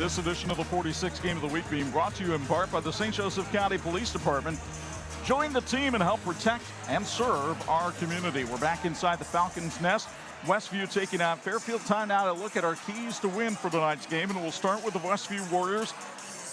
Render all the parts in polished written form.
This edition of the 46 Game of the Week being brought to you in part by the St. Joseph County Police Department. Join the team and help protect and serve our community. We're back inside the Falcons' nest. Westview taking out Fairfield. Time now to look at our keys to win for tonight's game, and we'll start with the Westview Warriors.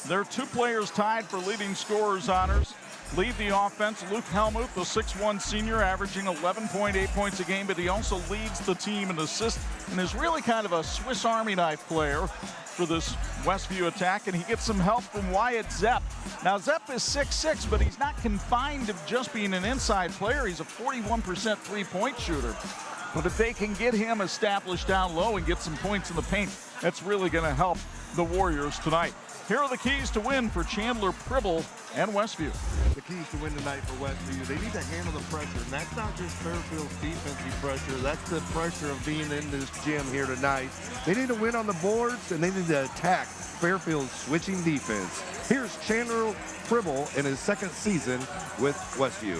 There are two players tied for leading scorers honors. Lead the offense, Luke Helmuth, the 6'1 senior, averaging 11.8 points a game, but he also leads the team in assists and is really kind of a Swiss Army knife player for this Westview attack, and he gets some help from Wyatt Zepp. Now, Zepp is 6'6", but he's not confined to just being an inside player. He's a 41% three-point shooter. But if they can get him established down low and get some points in the paint, that's really going to help the Warriors tonight. Here are the keys to win for Chandler Pribble and Westview. The keys to win tonight for Westview, they need to handle the pressure. And that's not just Fairfield's defensive pressure. That's the pressure of being in this gym here tonight. They need to win on the boards, and they need to attack Fairfield's switching defense. Here's Chandler Pribble in his second season with Westview.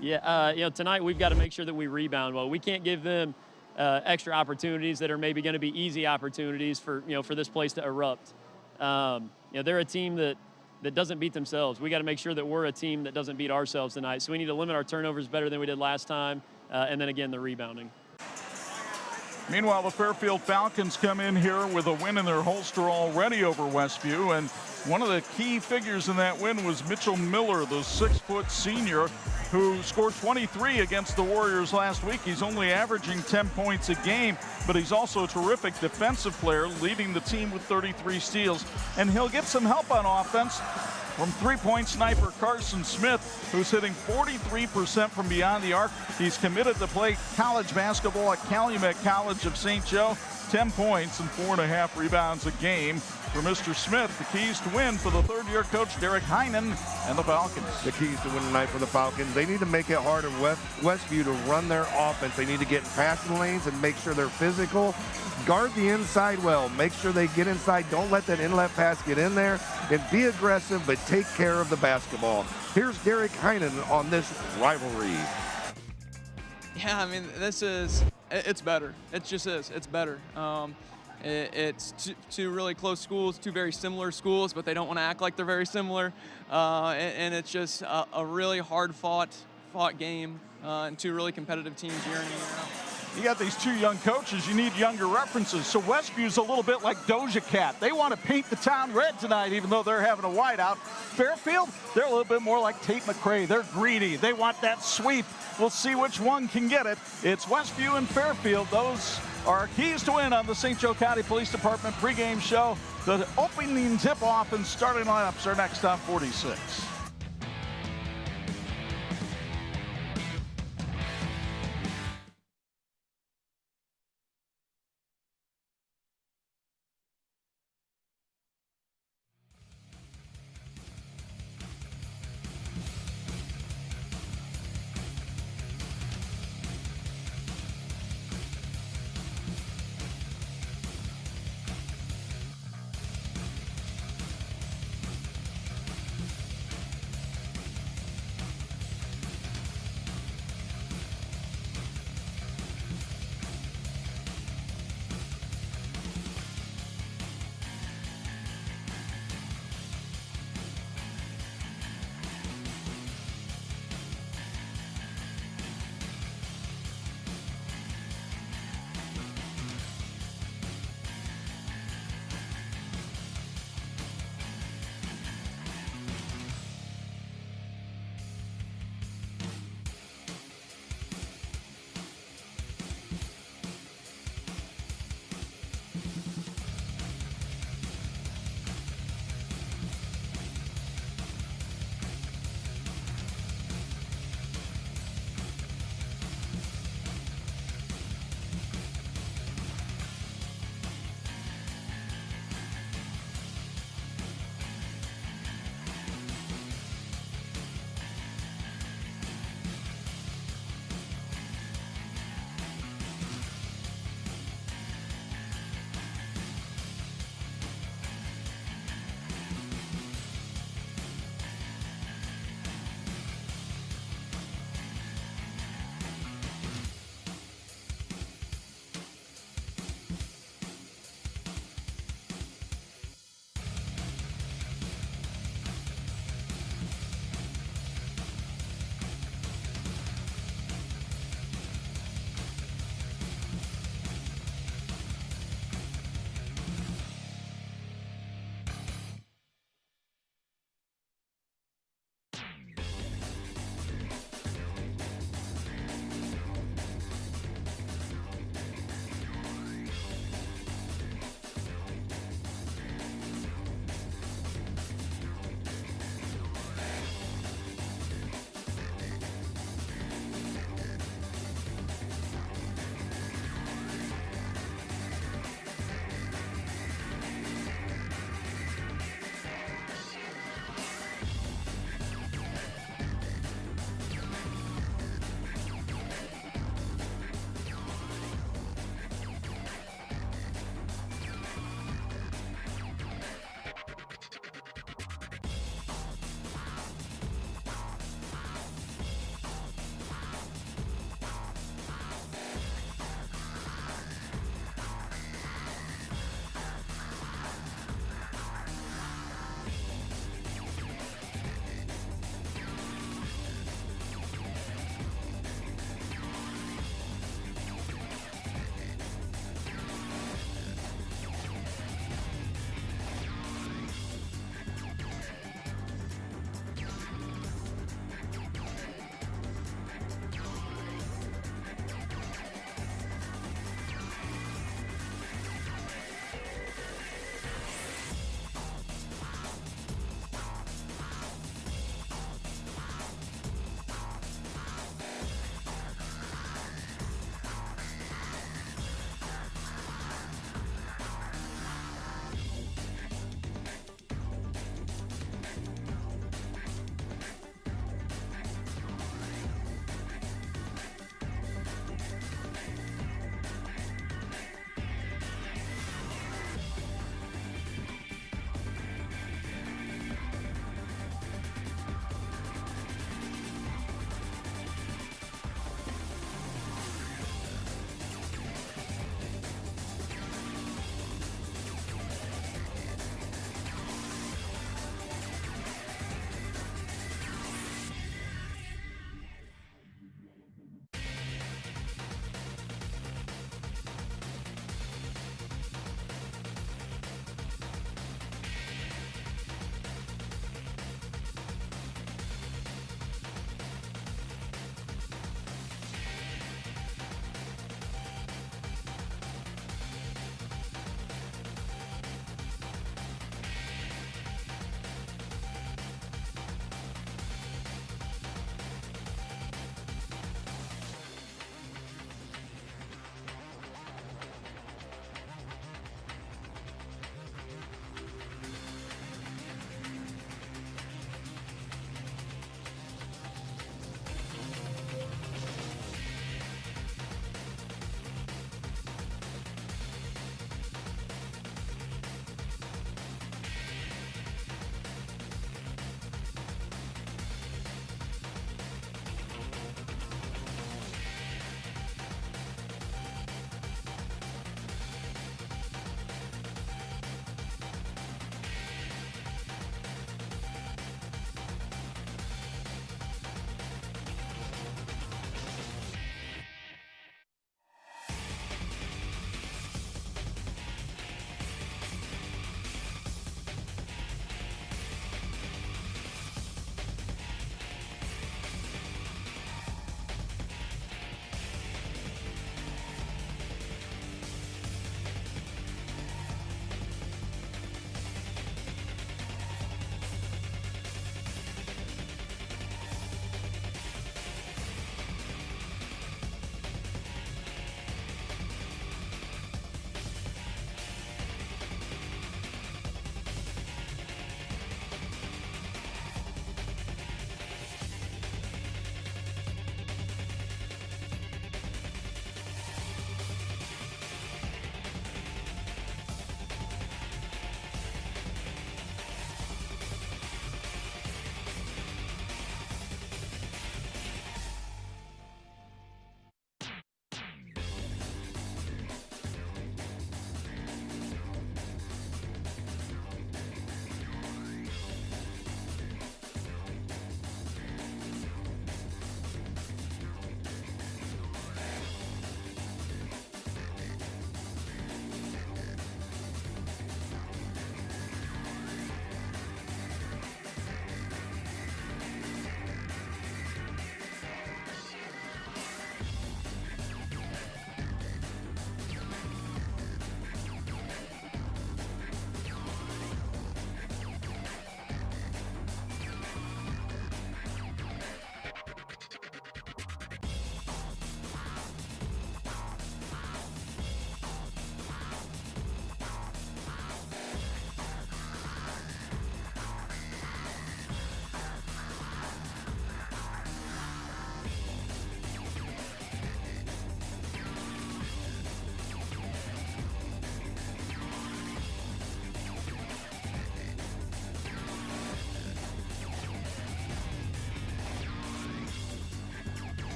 Yeah, tonight we've got to make sure that we rebound well. We can't give them extra opportunities that are maybe going to be easy opportunities for this place to erupt. They're a team that doesn't beat themselves. We got to make sure that we're a team that doesn't beat ourselves tonight. So we need to limit our turnovers better than we did last time, and then again the rebounding. Meanwhile, the Fairfield Falcons come in here with a win in their holster already over Westview, and one of the key figures in that win was Mitchell Miller, the 6' senior, who scored 23 against the Warriors last week. He's only averaging 10 points a game, but he's also a terrific defensive player, leading the team with 33 steals. And he'll get some help on offense from three-point sniper Carson Smith, who's hitting 43% from beyond the arc. He's committed to play college basketball at Calumet College of St. Joe. 10 points and 4.5 rebounds a game for Mr. Smith. The keys to win for the third-year coach Derek Heinen and the Falcons. The keys to win tonight for the Falcons, they need to make it hard on Westview to run their offense. They need to get in passing lanes and make sure they're physical. Guard the inside well. Make sure they get inside. Don't let that inlet pass get in there. And be aggressive, but take care of the basketball. Here's Derek Heinen on this rivalry. Yeah, I mean, it's better. It just is. It's better. It's two really close schools, two very similar schools, but they don't want to act like they're very similar. And it's just a really hard-fought game and two really competitive teams year in and year out. You got these two young coaches. You need younger references. So Westview's a little bit like Doja Cat. They want to paint the town red tonight, even though they're having a whiteout. Fairfield, they're a little bit more like Tate McRae. They're greedy. They want that sweep. We'll see which one can get it. It's Westview and Fairfield. Those are our keys to win on the St. Joe County Police Department pregame show. The opening tip-off and starting lineups are next on 46.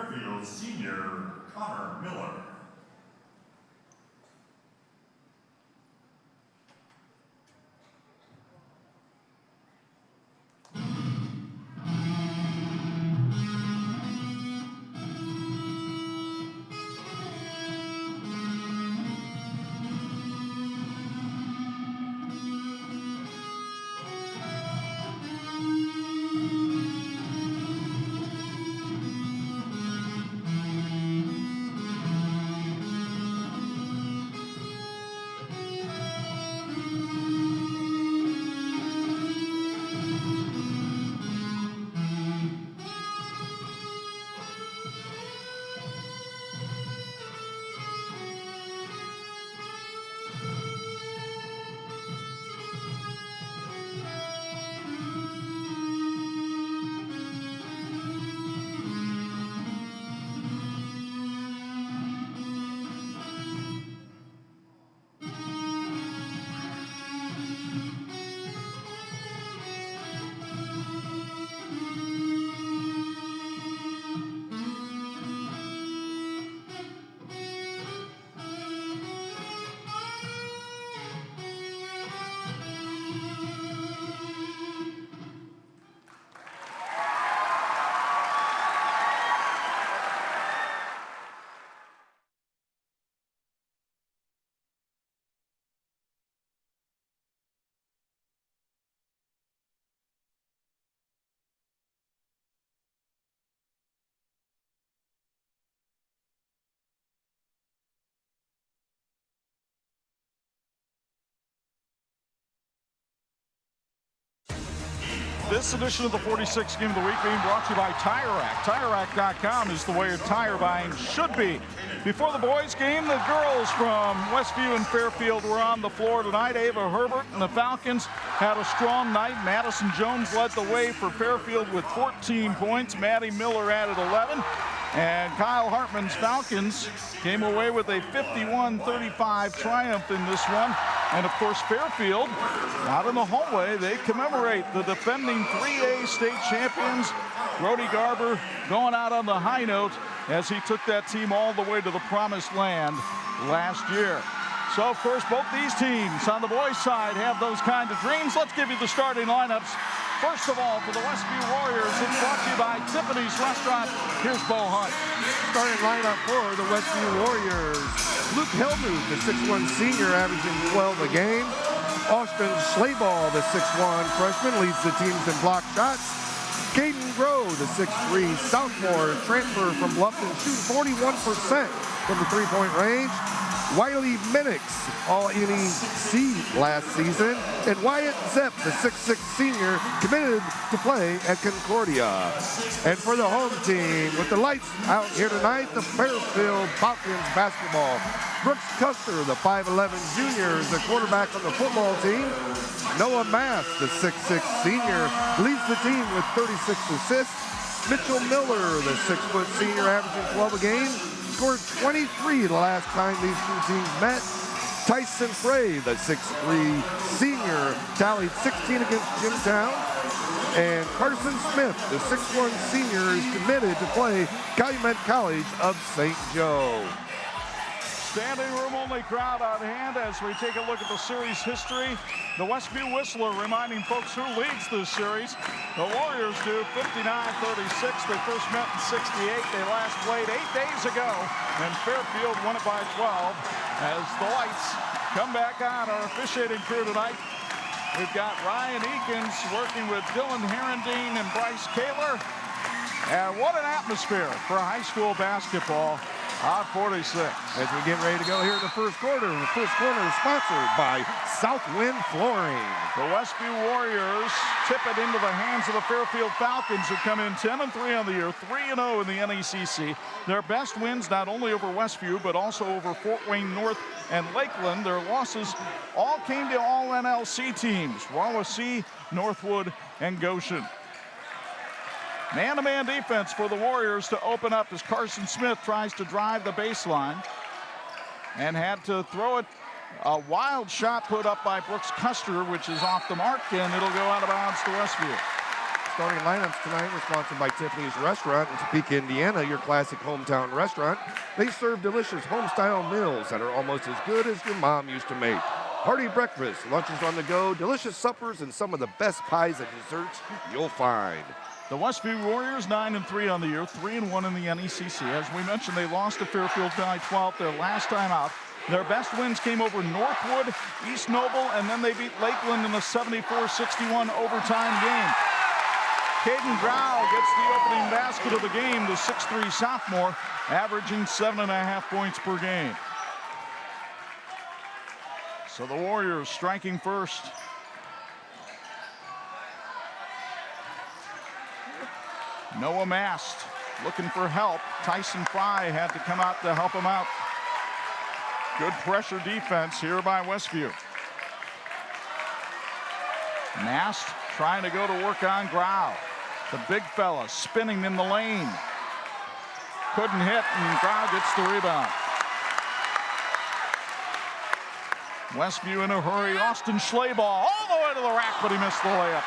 Fairfield senior Connor Miller. This edition of the 46 Game of the Week being brought to you by Tire Rack. TireRack.com is the way your tire buying should be. Before the boys' game, the girls from Westview and Fairfield were on the floor tonight. Ava Herbert and the Falcons had a strong night. Madison Jones led the way for Fairfield with 14 points. Maddie Miller added 11. And Kyle Hartman's Falcons came away with a 51-35 triumph in this one. And of course, Fairfield, out in the hallway, they commemorate the defending 3A state champions. Brody Garber going out on the high note as he took that team all the way to the promised land last year. So, of course, both these teams on the boys' side have those kind of dreams. Let's give you the starting lineups. First of all, for the Westview Warriors, it's brought to you by Tiffany's Restaurant. Here's Bo Hunt. Starting lineup for the Westview Warriors. Luke Helmuth, the 6'1 senior, averaging 12 a game. Austin Schlaball, the 6'1 freshman, leads the teams in block shots. Caden Grove, the 6'3 sophomore, transfer from Bluffton, shooting 41% from the three-point range. Wiley Minix, all NEC last season. And Wyatt Zepp, the 6'6 senior, committed to play at Concordia. And for the home team, with the lights out here tonight, the Fairfield Falcons basketball. Brooks Custer, the 5'11 junior, is the quarterback on the football team. Noah Mass, the 6'6 senior, leads the team with 36 assists. Mitchell Miller, the 6-foot senior, averaging 12 a game, scored 23 the last time these two teams met. Tyson Frey, the 6'3 senior, tallied 16 against Jimtown. And Carson Smith, the 6'1 senior, is committed to play Calumet College of St. Joe. Standing room only crowd on hand as we take a look at the series history. The Westview Whistler reminding folks who leads this series. The Warriors do 59-36. They first met in 68. They last played 8 days ago. And Fairfield won it by 12 as the lights come back on. Our officiating crew tonight, we've got Ryan Eakins working with Dylan Herendine and Bryce Kaler. And what an atmosphere for high school basketball on 46. As we get ready to go here in the first quarter is sponsored by Southwind Flooring. The Westview Warriors tip it into the hands of the Fairfield Falcons, who come in 10-3 on the year, 3-0 in the NECC. Their best wins not only over Westview, but also over Fort Wayne North and Lakeland. Their losses all came to all NLC teams, Wawasee, Northwood, and Goshen. Man-to-man defense for the Warriors to open up as Carson Smith tries to drive the baseline and had to throw it. A wild shot put up by Brooks Custer, which is off the mark, and it'll go out of bounds to Westview. starting lineups tonight were sponsored by Tiffany's Restaurant in Topeka, Indiana, your classic hometown restaurant. They serve delicious home-style meals that are almost as good as your mom used to make. Hearty breakfast, lunches on the go, delicious suppers, and some of the best pies and desserts you'll find. The Westview Warriors 9-3 on the year, 3-1 in the NECC. As we mentioned, they lost to Fairfield by 12 their last time out. Their best wins came over Northwood, East Noble, and then they beat Lakeland in a 74-61 overtime game. Caden Grau gets the opening basket of the game, the 6'3 sophomore, averaging 7.5 points per game. So the Warriors striking first. Noah Mast looking for help. Tyson Fry had to come out to help him out. Good pressure defense here by Westview. Mast trying to go to work on Grau. The big fella spinning in the lane. Couldn't hit, and Grau gets the rebound. Westview in a hurry. Austin Schleybaugh all the way to the rack, but he missed the layup.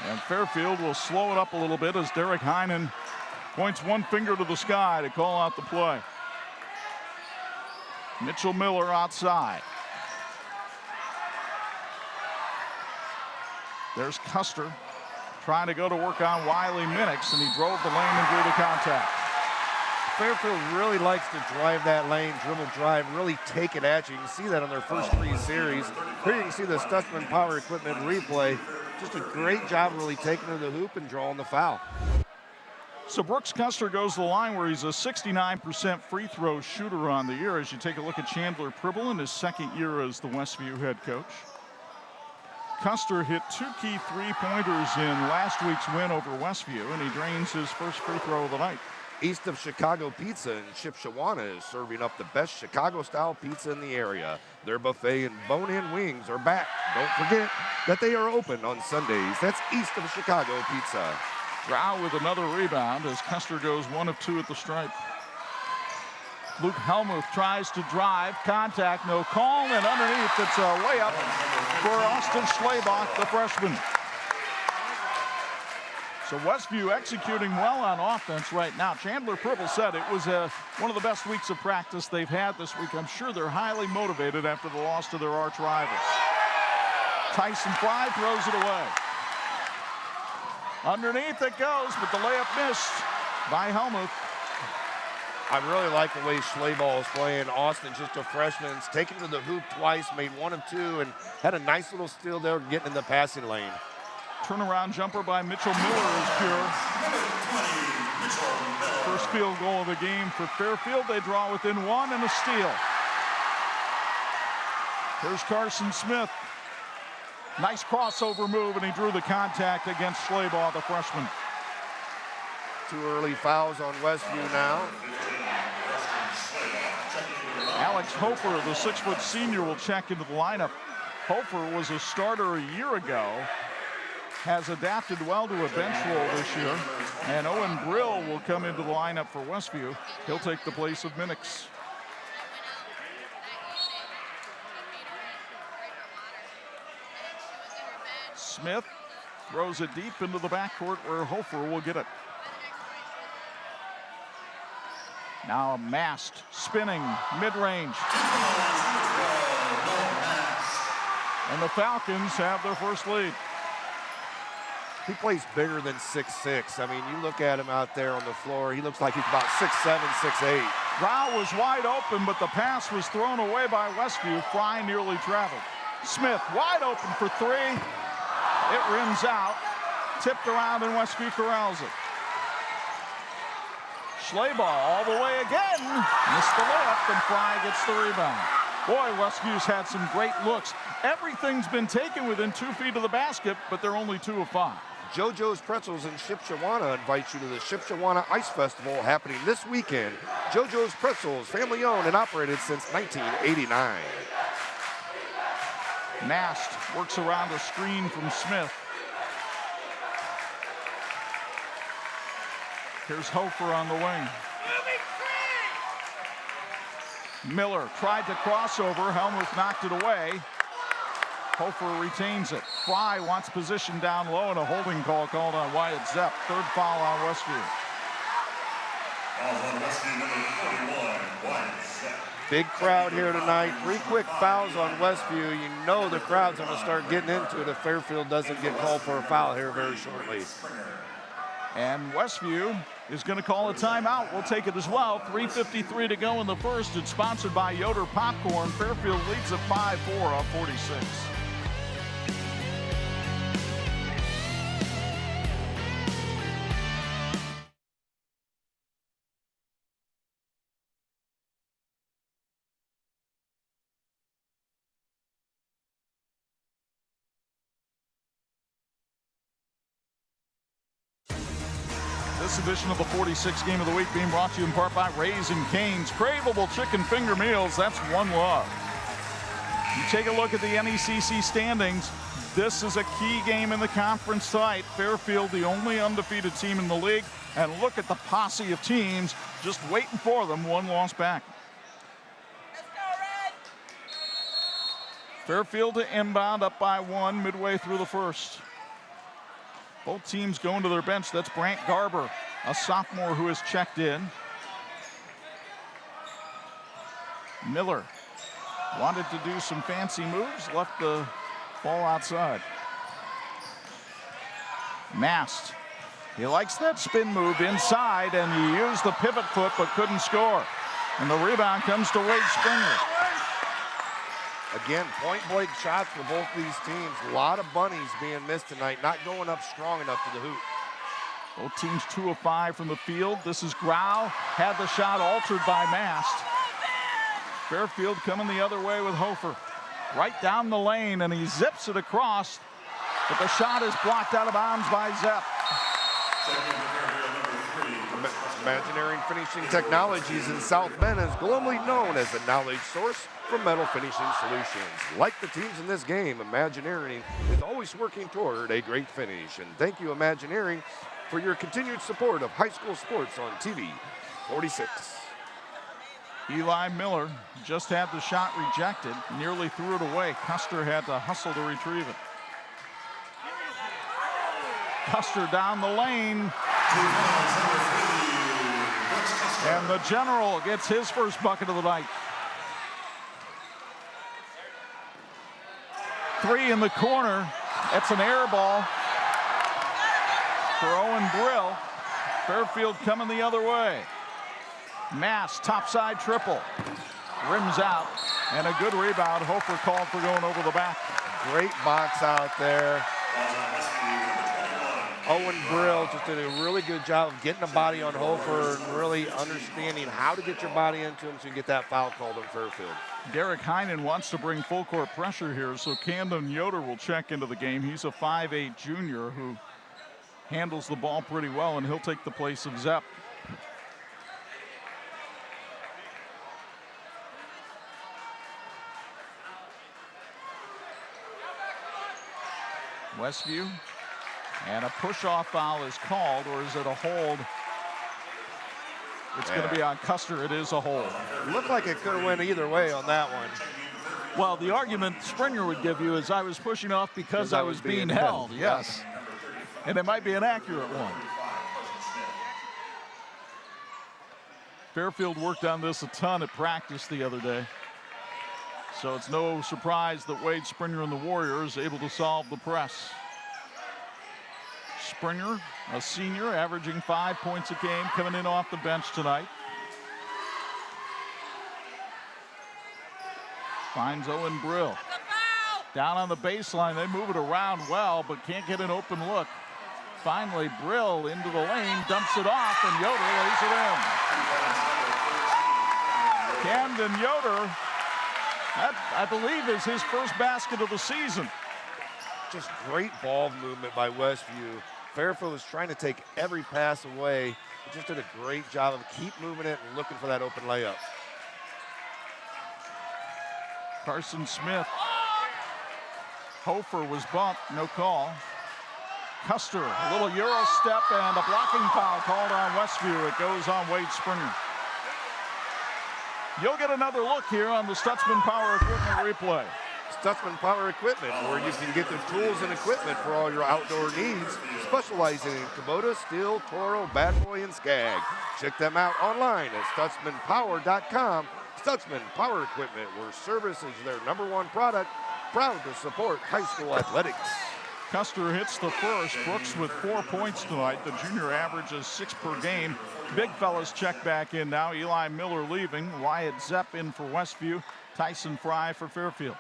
And Fairfield will slow it up a little bit as Derek Heinen points one finger to the sky to call out the play. Mitchell Miller outside. There's Custer trying to go to work on Wiley Minix, and he drove the lane and drew the contact. Fairfield really likes to drive that lane, dribble drive, really take it at you. You can see that on their first 3 series. Here you can see the Stutzman Power Equipment replay. Just a great job really taking to the hoop and drawing the foul. So Brooks Custer goes to the line where he's a 69% free throw shooter on the year as you take a look at Chandler Pribble in his second year as the Westview head coach. Custer hit 2 key three-pointers in last week's win over Westview, and he drains his first free throw of the night. East of Chicago Pizza in Shipshewana is serving up the best Chicago-style pizza in the area. Their buffet and bone-in wings are back. Don't forget that they are open on Sundays. That's East of Chicago Pizza. Grau with another rebound as Custer goes 1 of 2 at the stripe. Luke Helmuth tries to drive, contact, no call, and underneath it's a layup for Austin Schleybaugh, the freshman. So Westview executing well on offense right now. Chandler Pribble said it was one of the best weeks of practice they've had this week. I'm sure they're highly motivated after the loss to their arch rivals. Tyson Fry throws it away. Underneath it goes, but the layup missed by Helmuth. I really like the way Schleybaugh is playing. Austin, just a freshman, has taken to the hoop twice, made 1 of 2, and had a nice little steal there getting in the passing lane. Turnaround jumper by Mitchell Miller is pure. First field goal of the game for Fairfield. They draw within 1 and a steal. Here's Carson Smith. Nice crossover move, and he drew the contact against Schleybaugh, the freshman. 2 early fouls on Westview now. Alex Hofer, the 6-foot senior, will check into the lineup. Hofer was a starter a year ago. Has adapted well to a bench role this year. And Owen Brill will come into the lineup for Westview. He'll take the place of Minix. Smith throws it deep into the backcourt where Hofer will get it. Now Mast spinning mid-range. And the Falcons have their first lead. He plays bigger than 6'6". I mean, you look at him out there on the floor, he looks like he's about 6'7", 6'8". Grau was wide open, but the pass was thrown away by Westview. Fry nearly traveled. Smith wide open for 3. It rims out. Tipped around and Westview corrals it. Schleybaugh all the way again. Missed the layup, and Fry gets the rebound. Boy, Westview's had some great looks. Everything's been taken within 2 feet of the basket, but they're only 2 of 5. JoJo's Pretzels in Shipshewana invites you to the Shipshewana Ice Festival happening this weekend. JoJo's Pretzels, family owned and operated since 1989. Mast works around a screen from Smith. Here's Hofer on the wing. Miller tried to cross over. Helmuth knocked it away. Hofer retains it. Fry wants position down low, and a holding call called on Wyatt Zepp. Third foul on Westview. Fouls on Westview, number 41, Wyatt Zepp. Big crowd here tonight. 3 quick fouls on Westview. You know the crowd's going to start getting into it if Fairfield doesn't get called for a foul here very shortly. And Westview is going to call a timeout. We'll take it as well. 3:53 to go in the first. It's sponsored by Yoder Popcorn. Fairfield leads at 5-4 on 46. This edition of the 46 Game of the Week being brought to you in part by Raising Cane's. Craveable chicken finger meals, that's one love. You take a look at the NECC standings. This is a key game in the conference tonight. Fairfield, the only undefeated team in the league. And look at the posse of teams just waiting for them, one loss back. Let's go, Red! Fairfield to inbound, up by 1 midway through the first. Both teams going to their bench. That's Brant Garber, a sophomore who has checked in. Miller wanted to do some fancy moves, left the ball outside. Mast, he likes that spin move inside, and he used the pivot foot but couldn't score. And the rebound comes to Wade Springer. Again, point-blank shots for both these teams. A lot of bunnies being missed tonight, not going up strong enough to the hoop. Both teams 2 of 5 from the field. This is Grau, had the shot altered by Mast. Fairfield coming the other way with Hofer. Right down the lane, and he zips it across, but the shot is blocked out of bounds by Zepp. Imagineering Finishing Technologies in South Bend is globally known as the knowledge source for metal finishing solutions. Like the teams in this game, Imagineering is always working toward a great finish. And thank you, Imagineering, for your continued support of high school sports on TV 46. Eli Miller just had the shot rejected, nearly threw it away. Custer had to hustle to retrieve it. Custer down the lane. And the General gets his first bucket of the night. 3 in the corner. It's an air ball for Owen Brill. Fairfield coming the other way. Mass, topside triple. Rims out, and a good rebound. Hofer called for going over the back. Great box out there. Owen Brill just did a really good job of getting the body on Hofer and really understanding how to get your body into him so you get that foul called on Fairfield. Derek Heinen wants to bring full court pressure here, so Camden Yoder will check into the game. He's a 5'8" junior who handles the ball pretty well, and he'll take the place of Zepp. Westview, and a push-off foul is called, or is it a hold? It's going to be on Custer. It is a hold. Looked like it could have went either way on that one. Well, the argument Springer would give you is I was pushing off because I was being held. Yes. And it might be an accurate one. Fairfield worked on this a ton at practice the other day. So it's no surprise that Wade Springer and the Warriors able to solve the press. Springer, a senior, averaging 5 points a game, coming in off the bench tonight. Finds Owen Brill. Down on the baseline, they move it around well, but can't get an open look. Finally, Brill into the lane, dumps it off, and Yoder lays it in. Camden Yoder, that, I believe, is his first basket of the season. Just great ball movement by Westview. Fairfield was trying to take every pass away. He just did a great job of keep moving it and looking for that open layup. Carson Smith. Hofer was bumped, no call. Custer, a little Euro step and a blocking foul called on Westview. It goes on Wade Springer. You'll get another look here on the Stutzman Power Equipment replay. Stutzman Power Equipment, where you can get the tools and equipment for all your outdoor needs, specializing in Kubota, Steel, Toro, Bad Boy, and Skag. Check them out online at stutzmanpower.com. Stutzman Power Equipment, where service is their #1 product, proud to support high school athletics. Custer hits the first. Brooks with 4 points tonight. The junior average is 6 per game. Big fellas check back in now. Eli Miller leaving. Wyatt Zepp in for Westview. Tyson Fry for Fairfield.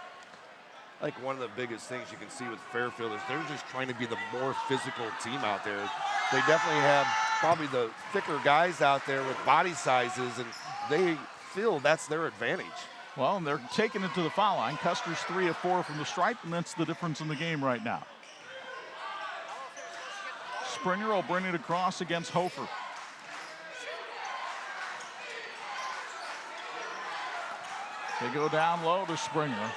I think one of the biggest things you can see with Fairfield is they're just trying to be the more physical team out there. They definitely have probably the thicker guys out there with body sizes, and they feel that's their advantage. Well, and they're taking it to the foul line. Custer's 3 of 4 from the stripe, and that's the difference in the game right now. Springer will bring it across against Hofer. They go down low to Springer.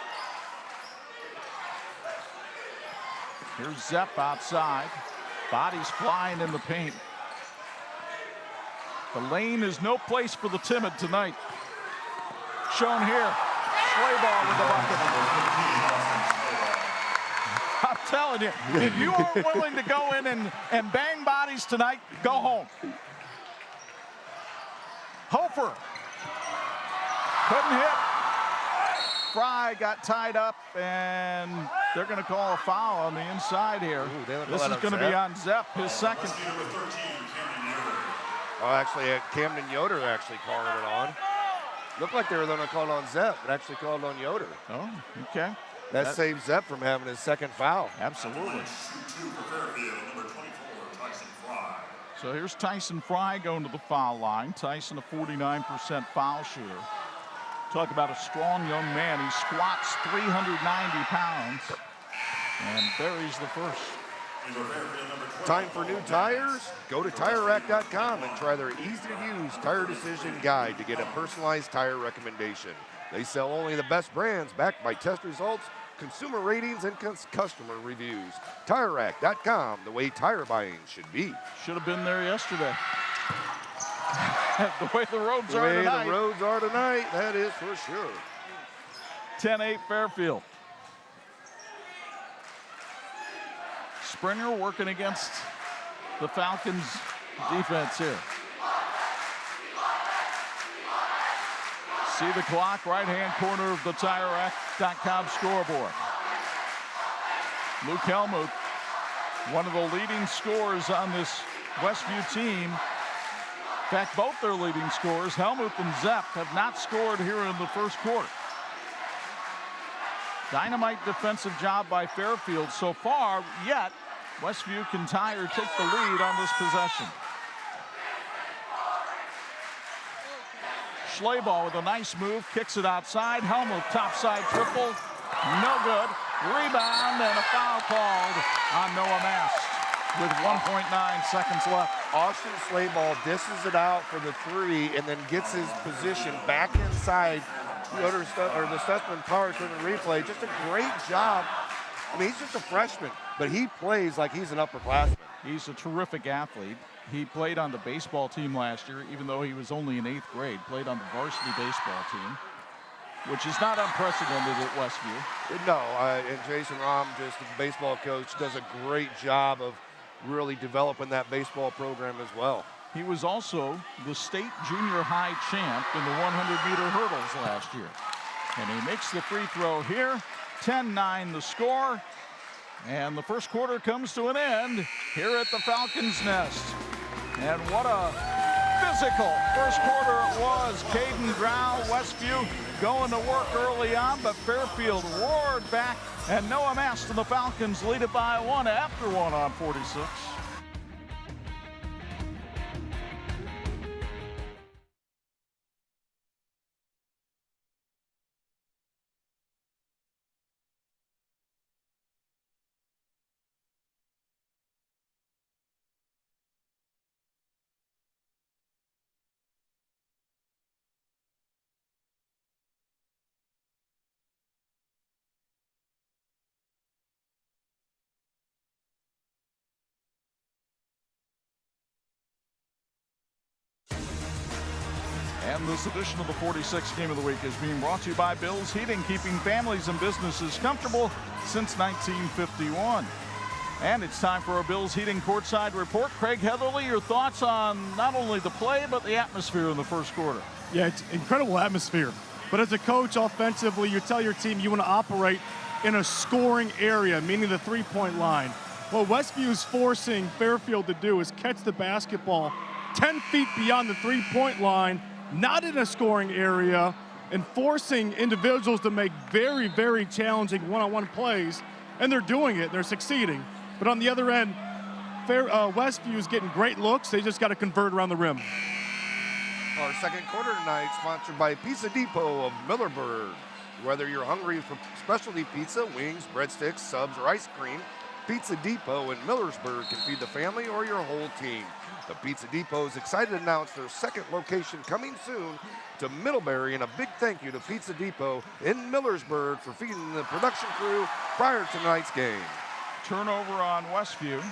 Here's Zepp outside. Bodies flying in the paint. The lane is no place for the timid tonight. Shown here. Schlaball with the bucket. I'm telling you, if you aren't willing to go in and bang bodies tonight, go home. Hofer. Couldn't hit. Fry got tied up, and they're going to call a foul on the inside here. Ooh, this is going to be on Zepp, his second. Oh, actually, Camden Yoder actually calling it on. Looked like they were going to call it on Zepp, but actually called on Yoder. Oh, okay. That saves Zepp from having his second foul. Absolutely. So here's Tyson Fry going to the foul line. Tyson, a 49% foul shooter. Talk about a strong young man. He squats 390 pounds and buries the first. Time for new tires? Go to TireRack.com and try their easy-to-use tire decision guide to get a personalized tire recommendation. They sell only the best brands backed by test results, consumer ratings, and customer reviews. TireRack.com, the way tire buying should be. Should have been there yesterday. The way the roads the are way tonight. The roads are tonight, that is for sure. 10-8 Fairfield. Springer working against the Falcons defense here. See the clock, right-hand corner of the TireRack.com scoreboard. Luke Helmuth, one of the leading scorers on this Westview team. In fact, both their leading scorers, Helmuth and Zepp, have not scored here in the first quarter. Dynamite defensive job by Fairfield so far, yet Westview can tie or take the lead on this possession. Schlaball with a nice move, kicks it outside. Helmuth topside triple, no good. Rebound and a foul called on Noah Mast with 1.9 seconds left. Austin Schlaball disses it out for the three and then gets his position back inside the Stutzman Power Equipment replay. Just a great job. I mean, he's just a freshman, but he plays like he's an upperclassman. He's a terrific athlete. He played on the baseball team last year, even though he was only in 8th grade, played on the varsity baseball team, which is not unprecedented at Westview. No, and Jason Rahm, just the baseball coach, does a great job of really developing that baseball program as well. He was also the state junior high champ in the 100-meter hurdles last year. And he makes the free throw here. 10-9 the score. And the first quarter comes to an end here at the Falcons' Nest. And what a physical first quarter it was. Caden Grau, Westview going to work early on, but Fairfield roared back, and Noah Mast and the Falcons lead it by 1 after 1 on 46. And this edition of the 46 Game of the Week is being brought to you by Bill's Heating, keeping families and businesses comfortable since 1951. And it's time for our Bill's Heating courtside report. Craig Heatherly, your thoughts on not only the play, but the atmosphere in the first quarter? Yeah, it's incredible atmosphere. But as a coach, offensively, you tell your team you want to operate in a scoring area, meaning the three-point line. What Westview is forcing Fairfield to do is catch the basketball 10 feet beyond the three-point line, not in a scoring area, and forcing individuals to make very, very challenging one-on-one plays. And they're doing it. They're succeeding. But on the other end, Westview is getting great looks. They just got to convert around the rim. Our second quarter tonight sponsored by Pizza Depot of Millersburg. Whether you're hungry for specialty pizza, wings, breadsticks, subs, or ice cream, Pizza Depot in Millersburg can feed the family or your whole team. The Pizza Depot is excited to announce their second location coming soon to Middlebury, and a big thank you to Pizza Depot in Millersburg for feeding the production crew prior to tonight's game. Turnover on Westview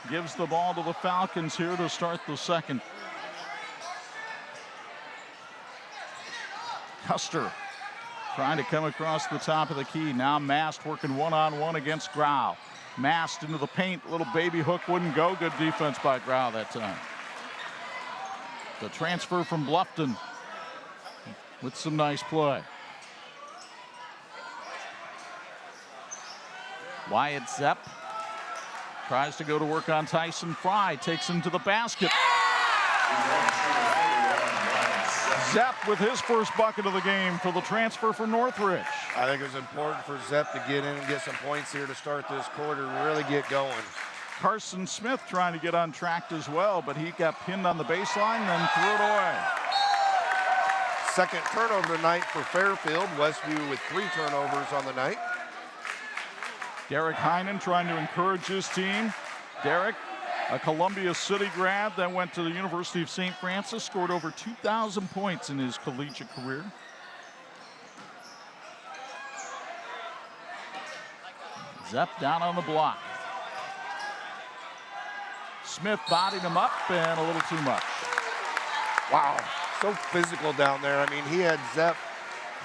gives the ball to the Falcons here to start the second. Custer trying to come across the top of the key. Now Mast working one-on-one against Grau. Mast into the paint. Little baby hook wouldn't go. Good defense by Grau that time. The transfer from Bluffton with some nice play. Wyatt Zepp tries to go to work on Tyson Fry. Takes him to the basket. Zepp with his first bucket of the game for the transfer from Northridge. I think it was important for Zepp to get in and get some points here to start this quarter, really get going. Carson Smith trying to get untracked as well, but he got pinned on the baseline, then threw it away. Second turnover tonight for Fairfield. Westview with 3 turnovers on the night. Derek Heinen trying to encourage his team. Derek, a Columbia City grad, then went to the University of St. Francis, scored over 2,000 points in his collegiate career. Zepp down on the block. Smith bodied him up and a little too much. Wow, so physical down there. I mean, he had Zepp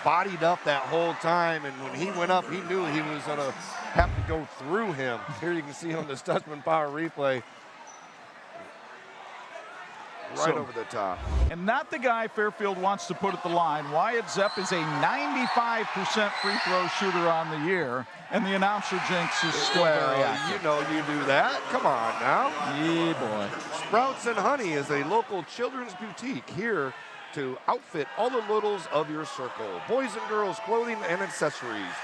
bodied up that whole time, and when he went up, he knew he was going to have to go through him. Here you can see on the Stutzman Power replay. Right over the top. And not the guy Fairfield wants to put at the line. Wyatt Zepp is a 95% free throw shooter on the year, and the announcer jinx is still very active. You know you do that. Come on now. Yeah, boy. Sprouts and Honey is a local children's boutique here to outfit all the littles of your circle. Boys and girls clothing and accessories.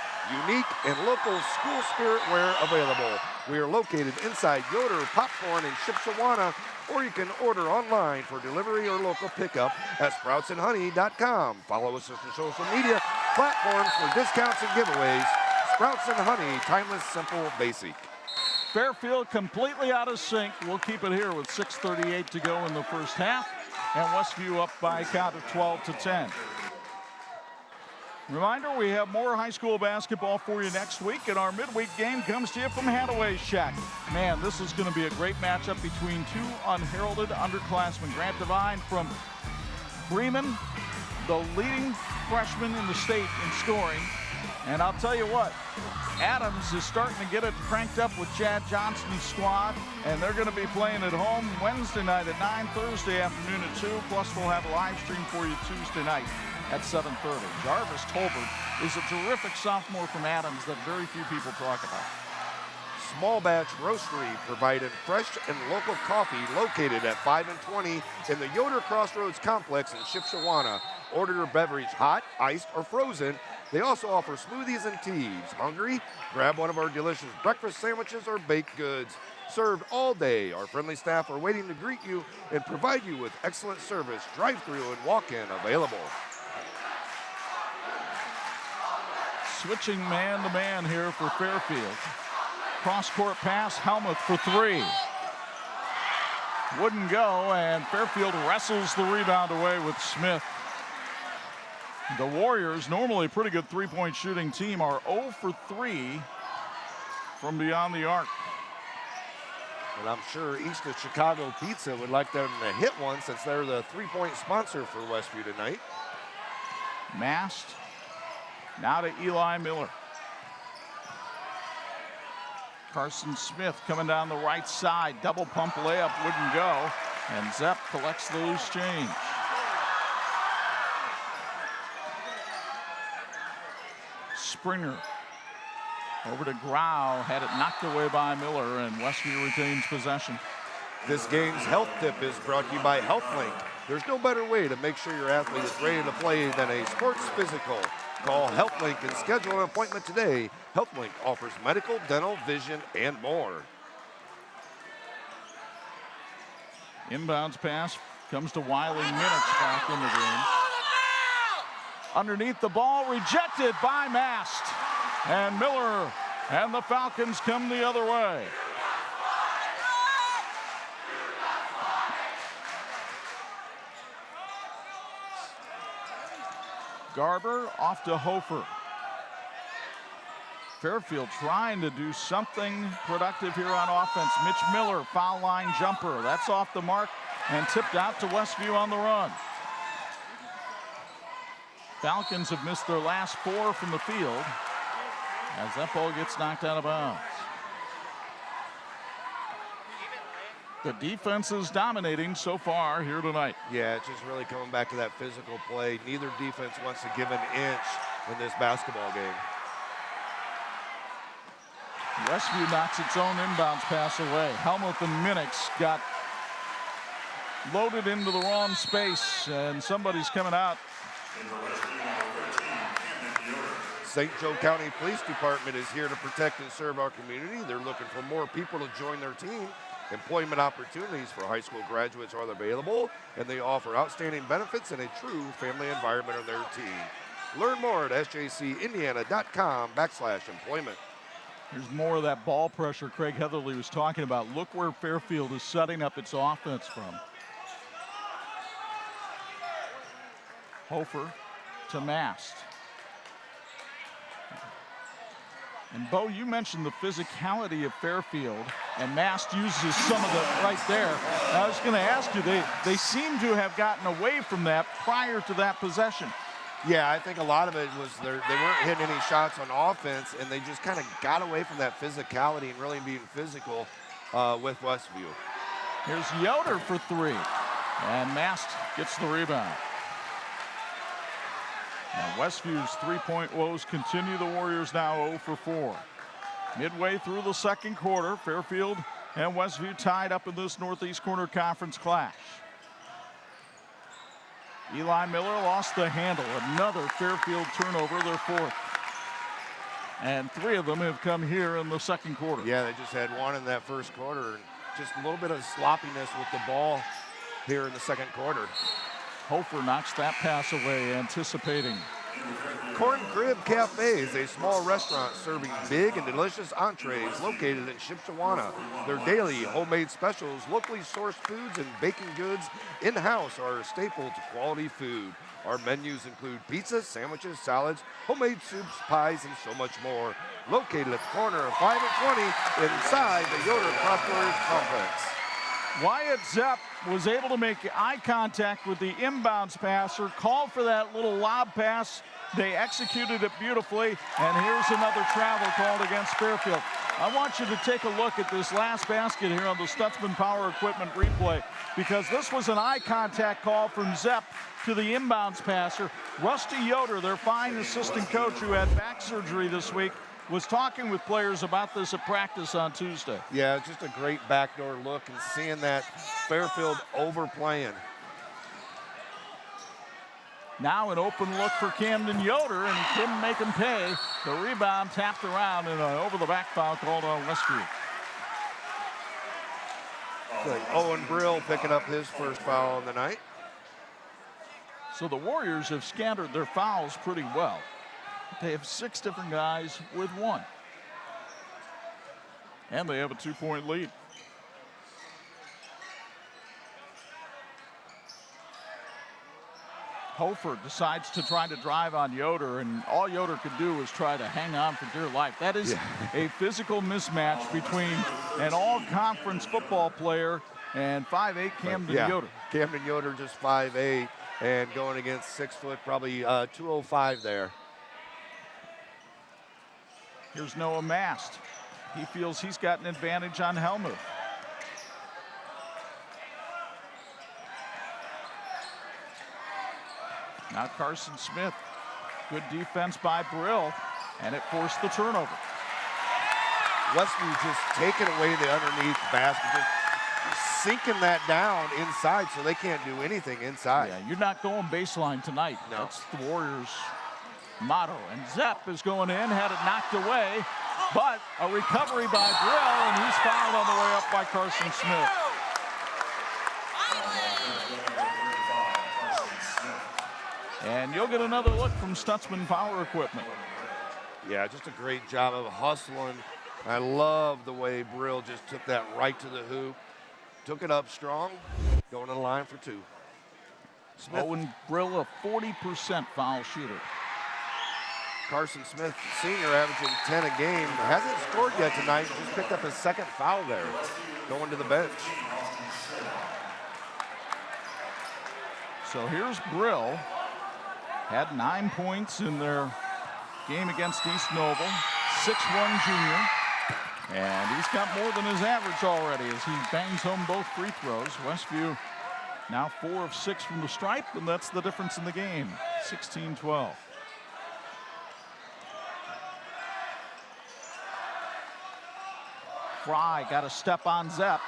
Unique and local school spirit wear available. We are located inside Yoder Popcorn in Shipshewana, or you can order online for delivery or local pickup at sproutsandhoney.com. Follow us on social media platforms for discounts and giveaways. Sprouts and Honey, timeless, simple, basic. Fairfield completely out of sync. We'll keep it here with 6:38 to go in the first half, and Westview up by a count of 12-10. Reminder, we have more high school basketball for you next week, and our midweek game comes to you from Hadaway Shack. Man, this is going to be a great matchup between two unheralded underclassmen. Grant Devine from Bremen, the leading freshman in the state in scoring. And I'll tell you what, Adams is starting to get it cranked up with Chad Johnston's squad, and they're going to be playing at home Wednesday night at 9, Thursday afternoon at 2, plus we'll have a live stream for you Tuesday night at 7:30. Jarvis Tolbert is a terrific sophomore from Adams that very few people talk about. Small Batch Roastery provided fresh and local coffee located at 5 and 20 in the Yoder Crossroads Complex in Shipshewana. Order your beverage hot, iced, or frozen. They also offer smoothies and teas. Hungry? Grab one of our delicious breakfast sandwiches or baked goods. Served all day, our friendly staff are waiting to greet you and provide you with excellent service. Drive-through and walk-in available. Switching man-to-man here for Fairfield. Cross-court pass, Helmuth for 3. Wouldn't go, and Fairfield wrestles the rebound away with Smith. The Warriors, normally a pretty good three-point shooting team, are 0 for 3 from beyond the arc. And I'm sure East of Chicago Pizza would like them to hit one since they're the three-point sponsor for Westview tonight. Mast. Now to Eli Miller. Carson Smith coming down the right side. Double pump layup wouldn't go. And Zepp collects the loose change. Springer over to Grau, had it knocked away by Miller, and Westview retains possession. This game's health tip is brought to you by HealthLink. There's no better way to make sure your athlete is ready to play than a sports physical. Call HealthLink and schedule an appointment today. HealthLink offers medical, dental, vision, and more. Inbounds pass comes to Wiley Minix back in the game. Underneath the ball, rejected by Mast. And Miller and the Falcons come the other way. Garber off to Hofer. Fairfield trying to do something productive here on offense. Mitch Miller, foul line jumper. That's off the mark and tipped out to Westview on the run. Falcons have missed their last 4 from the field as that ball gets knocked out of bounds. The defense is dominating so far here tonight. Yeah, it's just really coming back to that physical play. Neither defense wants to give an inch in this basketball game. Westview knocks its own inbounds pass away. Helmuth and Minix got loaded into the wrong space, and somebody's coming out. St. Joe County Police Department is here to protect and serve our community. They're looking for more people to join their team. Employment opportunities for high school graduates are available, and they offer outstanding benefits and a true family environment on their team. Learn more at sjcindiana.com/employment. There's more of that ball pressure Craig Heatherly was talking about. Look where Fairfield is setting up its offense from. Hofer to Mast. And Bo, you mentioned the physicality of Fairfield, and Mast uses some of that right there. I was going to ask you, they seem to have gotten away from that prior to that possession. Yeah, I think a lot of it was they weren't hitting any shots on offense, and they just kind of got away from that physicality and really being physical with Westview. Here's Yoder for 3, and Mast gets the rebound. Now Westview's three-point woes continue. The Warriors now 0 for 4. Midway through the second quarter, Fairfield and Westview tied up in this Northeast Corner Conference clash. Eli Miller lost the handle. Another Fairfield turnover, their 4th. And 3 of them have come here in the second quarter. Yeah, they just had 1 in that first quarter. And just a little bit of sloppiness with the ball here in the second quarter. Hofer knocks that pass away, anticipating. Corn Crib Cafe is a small restaurant serving big and delicious entrees located in Shipshewana. Their daily homemade specials, locally sourced foods, and baking goods in-house are a staple to quality food. Our menus include pizzas, sandwiches, salads, homemade soups, pies, and so much more. Located at the corner of 5 and 20 inside the Yoder Proctor's complex. Wyatt Zepp was able to make eye contact with the inbounds passer, called for that little lob pass. They executed it beautifully, and here's another travel called against Fairfield. I want you to take a look at this last basket here on the Stutzman Power Equipment replay, because this was an eye contact call from Zepp to the inbounds passer. Rusty Yoder, their fine assistant coach who had back surgery this week, was talking with players about this at practice on Tuesday. Yeah, just a great backdoor look and seeing that Fairfield overplaying. Now an open look for Camden Yoder, and he couldn't make him pay. The rebound tapped around, and an over-the-back foul called on Westview. Owen Brill picking up his first foul on the night. So the Warriors have scattered their fouls pretty well. They have 6 different guys with 1. And they have a 2-point lead. Hofer decides to try to drive on Yoder, and all Yoder could do was try to hang on for dear life. That is a physical mismatch between an all-conference football player and 5'8" Camden Yoder. Camden Yoder just 5'8", and going against 6 foot, probably 205 there. Here's Noah Mast. He feels he's got an advantage on Helmuth. Now Carson Smith. Good defense by Brill, and it forced the turnover. Westview just taking away the underneath basket, just sinking that down inside so they can't do anything inside. Yeah, you're not going baseline tonight. No. That's the Warriors' motto. And Zepp is going in, had it knocked away, but a recovery by Brill, and he's fouled on the way up by Carson Smith. And you'll get another look from Stutzman Power Equipment. Yeah, just a great job of hustling. I love the way Brill just took that right to the hoop, took it up strong, going in the line for 2. Smith. Owen Brill, a 40% foul shooter. Carson Smith, senior, averaging 10 a game, hasn't scored yet tonight, just picked up his 2nd foul there, going to the bench. So here's Brill. Had 9 points in their game against East Noble. 6'1" junior. And he's got more than his average already as he bangs home both free throws. Westview now 4 of 6 from the stripe, and that's the difference in the game. 16-12. Fry got a step on Zepp.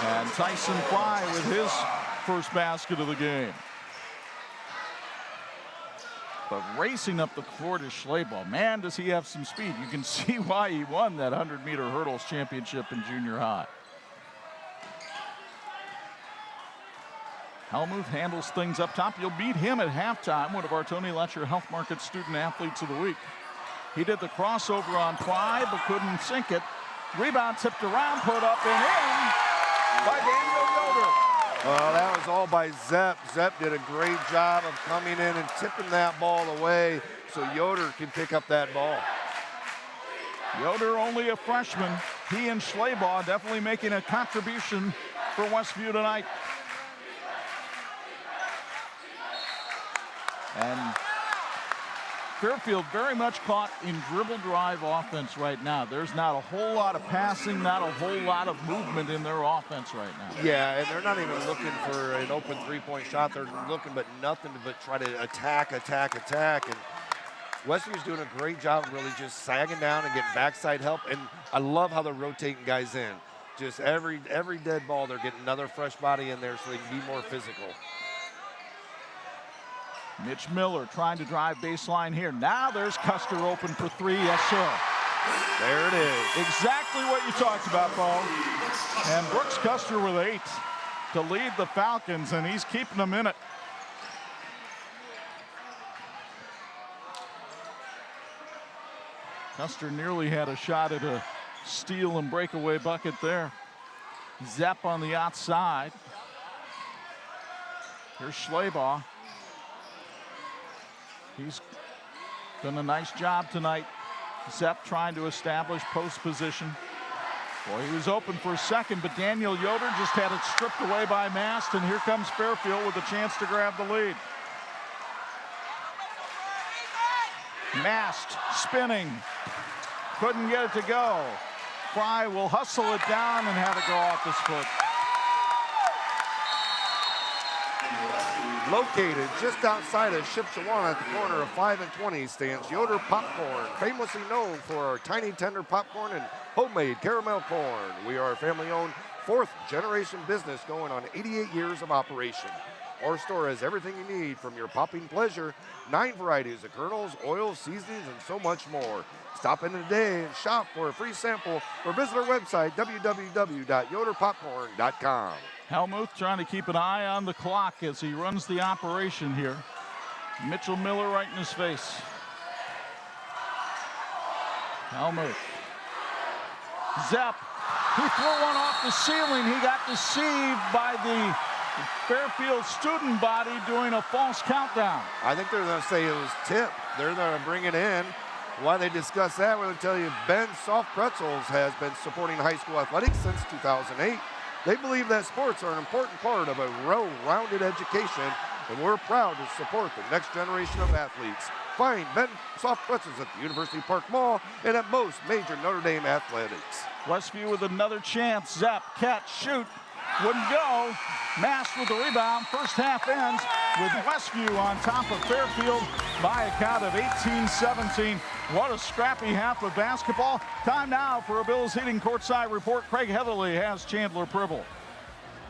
And Tyson Fry with his first basket of the game. But racing up the court is Schleybaugh. Man, does he have some speed. You can see why he won that 100-meter hurdles championship in junior high. Helmuth handles things up top. You'll beat him at halftime, one of our Tony Letcher Health Market Student Athletes of the Week. He did the crossover on Fry, but couldn't sink it. Rebound tipped around, put up and in by Daniel Yoder. Well, that was all by Zepp. Zepp did a great job of coming in and tipping that ball away so Yoder can pick up that ball. Yoder only a freshman. He and Schleybaugh definitely making a contribution for Westview tonight. And Fairfield very much caught in dribble drive offense right now. There's not a whole lot of passing, not a whole lot of movement in their offense right now. Yeah, and they're not even looking for an open three-point shot. They're looking but nothing but try to attack. And Westview's doing a great job of really just sagging down and getting backside help. And I love how they're rotating guys in. Just every dead ball, they're getting another fresh body in there so they can be more physical. Mitch Miller trying to drive baseline here. Now there's Custer open for 3. Yes, sir. There it is. Exactly what you talked about, Bo. And Brooks Custer with 8 to lead the Falcons, and he's keeping them in it. Custer nearly had a shot at a steal and breakaway bucket there. Zepp on the outside. Here's Schleybaugh. He's done a nice job tonight. Zepp trying to establish post position. Boy, he was open for a second, but Daniel Yoder just had it stripped away by Mast, and here comes Fairfield with a chance to grab the lead. Mast spinning. Couldn't get it to go. Fry will hustle it down and have it go off his foot. Located just outside of Shipshewana at the corner of 5 and 20 stands Yoder Popcorn, famously known for our tiny tender popcorn and homemade caramel corn. We are a family-owned 4th-generation business going on 88 years of operation. Our store has everything you need from your popping pleasure, 9 varieties of kernels, oils, seasonings, and so much more. Stop in today and shop for a free sample or visit our website, www.yoderpopcorn.com. Helmuth trying to keep an eye on the clock as he runs the operation here. Mitchell Miller right in his face. Helmuth. Zepp, he threw one off the ceiling. He got deceived by the Fairfield student body doing a false countdown. I think they're going to say it was tipped. They're going to bring it in. While they discuss that, we're going to tell you Ben Soft Pretzels has been supporting high school athletics since 2008. They believe that sports are an important part of a well-rounded education, and we're proud to support the next generation of athletes. Find Ben Soft Pretzels at the University Park Mall and at most major Notre Dame athletics. Westview with another chance. Zap, catch, shoot. Wouldn't go. Mast with the rebound. First half ends with Westview on top of Fairfield by a count of 18-17. What a scrappy half of basketball. Time now for a Bills Heating courtside report. Craig Heatherly has Chandler Pribble.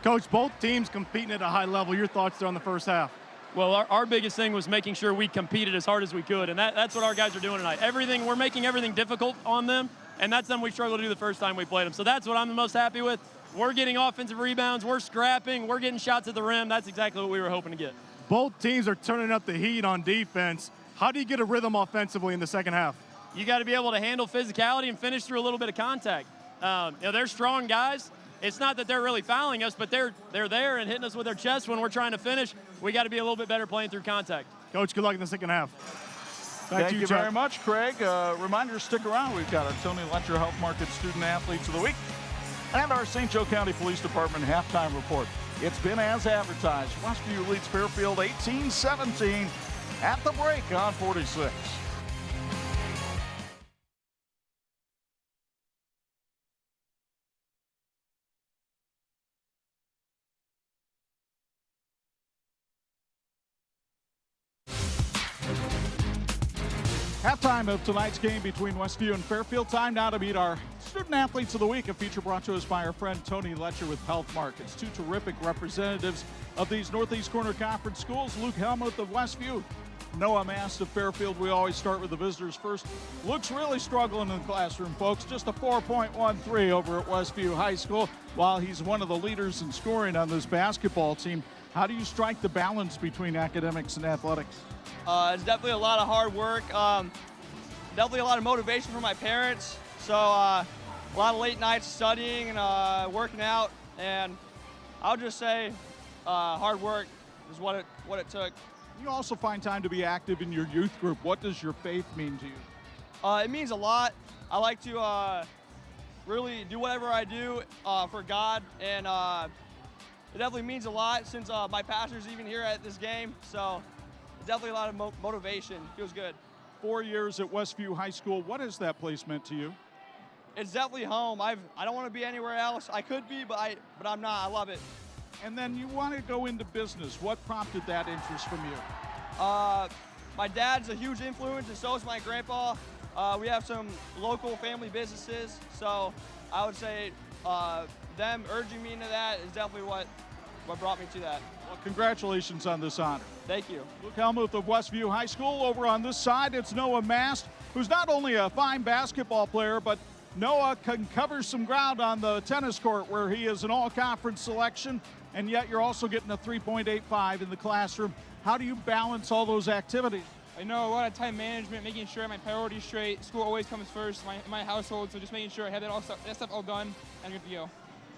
Coach, both teams competing at a high level. Your thoughts there on the first half? Well, our biggest thing was making sure we competed as hard as we could, and that's what our guys are doing tonight. We're making everything difficult on them, and that's something we struggled to do the first time we played them. So that's what I'm the most happy with. We're getting offensive rebounds, we're scrapping, we're getting shots at the rim. That's exactly what we were hoping to get. Both teams are turning up the heat on defense. How do you get a rhythm offensively in the second half? You got to be able to handle physicality and finish through a little bit of contact. They're strong guys. It's not that they're really fouling us, but they're there and hitting us with their chest when we're trying to finish. We got to be a little bit better playing through contact. Coach, good luck in the second half. Thank you very much, Craig. Reminder, stick around. We've got our Tony Letcher Health Market Student Athletes of the Week and our St. Joe County Police Department halftime report. It's been as advertised. Westview leads Fairfield 18-17 at the break on 46. Halftime of tonight's game between Westview and Fairfield. Time now to meet our Student Athletes of the Week, a feature brought to us by our friend Tony Letcher with Health Markets. Two terrific representatives of these Northeast Corner Conference schools. Luke Helmuth of Westview, Noah Mast of Fairfield. We always start with the visitors first. Luke's really struggling in the classroom, folks. Just a 4.13 over at Westview High School, while he's one of the leaders in scoring on this basketball team. How do you strike the balance between academics and athletics? It's definitely a lot of hard work. Definitely a lot of motivation from my parents. So a lot of late nights studying and working out. And I'll just say hard work is what it took. You also find time to be active in your youth group. What does your faith mean to you? It means a lot. I like to really do whatever I do for God. And it definitely means a lot since my pastor's even here at this game. So definitely a lot of motivation. Feels good. 4 years at Westview High School. What has that place meant to you? It's definitely home. I don't want to be anywhere else. I could be, but I'm not. I love it. And then you want to go into business. What prompted that interest from you? My dad's a huge influence, and so is my grandpa. We have some local family businesses, so I would say them urging me into that is definitely what brought me to that. Well, congratulations on this honor. Thank you. Luke Helmuth of Westview High School. Over on this side, it's Noah Mast, who's not only a fine basketball player, but Noah can cover some ground on the tennis court where he is an all-conference selection, and yet you're also getting a 3.85 in the classroom. How do you balance all those activities? I know a lot of time management, making sure my priorities straight. School always comes first in my household, so just making sure I have that stuff all done and good to go.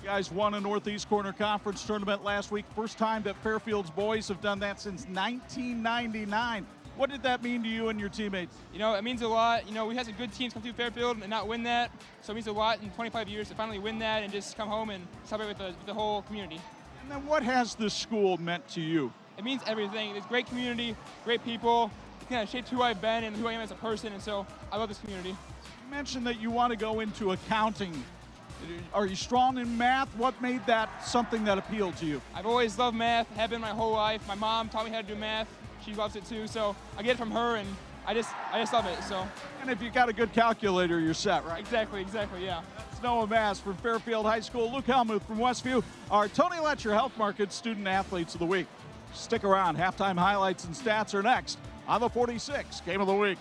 You guys won a Northeast Corner Conference tournament last week. First time that Fairfield's boys have done that since 1999. What did that mean to you and your teammates? You know, it means a lot. You know, we had some good teams come through Fairfield and not win that, so it means a lot in 25 years to finally win that and just come home and celebrate with the whole community. And then what has this school meant to you? It means everything. It's great community, great people. It kind of shaped who I've been and who I am as a person, and so I love this community. You mentioned that you want to go into accounting. Are you strong in math? What made that something that appealed to you? I've always loved math, have been my whole life. My mom taught me how to do math. She loves it too, so I get it from her, and I just love it. So. And if you got a good calculator, you're set, right? Exactly, yeah. That's Noah Mast from Fairfield High School. Luke Helmuth from Westview. Our Tony Letcher Health Market Student Athletes of the Week. Stick around. Halftime highlights and stats are next on the 46 Game of the Week.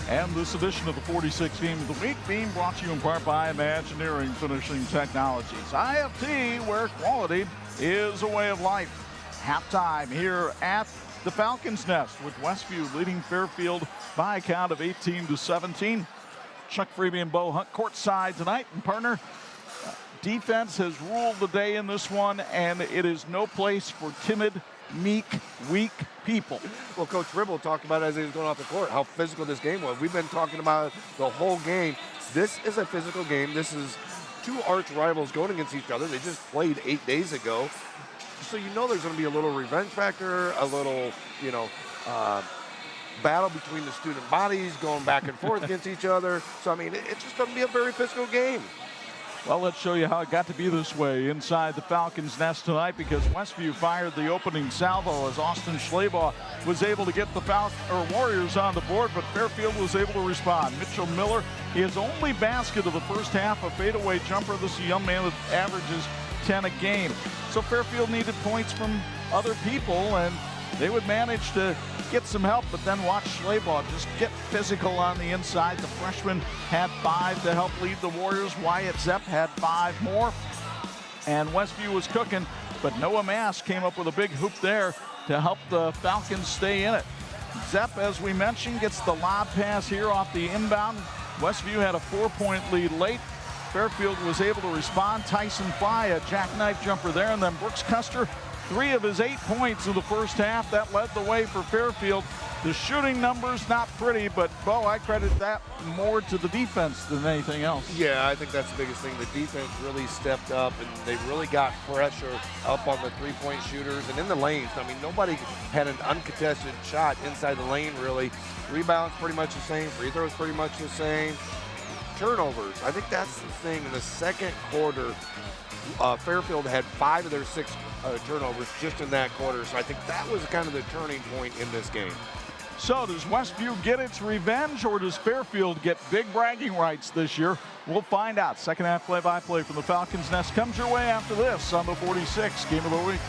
And this edition of the 46 Game of the Week being brought to you in part by Imagineering Finishing Technologies. IFT, where quality is a way of life. Halftime here at the Falcons' Nest with Westview leading Fairfield by a count of 18-17. Chuck Freeby and Bo Hunt courtside tonight. And partner, defense has ruled the day in this one, and it is no place for timid, meek, weak people. Well, Coach Ribble talked about it as he was going off the court, how physical this game was. We've been talking about the whole game. This is a physical game. This is two arch rivals going against each other. They just played 8 days ago. So you know there's going to be a little revenge factor, a little, battle between the student bodies going back and forth against each other. So, I mean, it's just going to be a very physical game. Well, let's show you how it got to be this way inside the Falcons' Nest tonight, because Westview fired the opening salvo as Austin Schleybaugh was able to get the Warriors on the board, but Fairfield was able to respond. Mitchell Miller, his only basket of the first half, a fadeaway jumper. This is a young man that averages 10 a game. So Fairfield needed points from other people, and they would manage to get some help, but then watch Schleybaugh just get physical on the inside. The freshman had 5 to help lead the Warriors. Wyatt Zepp had 5 more, and Westview was cooking, but Noah Mass came up with a big hoop there to help the Falcons stay in it. Zepp, as we mentioned, gets the lob pass here off the inbound. Westview had a 4-point lead late. Fairfield was able to respond. Tyson Fly, a jackknife jumper there, and then Brooks Custer, 3 of his 8 points in the first half. That led the way for Fairfield. The shooting numbers, not pretty, but, Bo, I credit that more to the defense than anything else. Yeah, I think that's the biggest thing. The defense really stepped up, and they really got pressure up on the three-point shooters and in the lanes. I mean, nobody had an uncontested shot inside the lane, really. Rebounds pretty much the same. Free throws pretty much the same. Turnovers, I think that's the thing. In the second quarter, Fairfield had 5 of their 6 turnovers just in that quarter. So I think that was kind of the turning point in this game. So does Westview get its revenge, or does Fairfield get big bragging rights this year? We'll find out. Second half play-by-play from the Falcons' Nest comes your way after this on the 46 Game of the Week.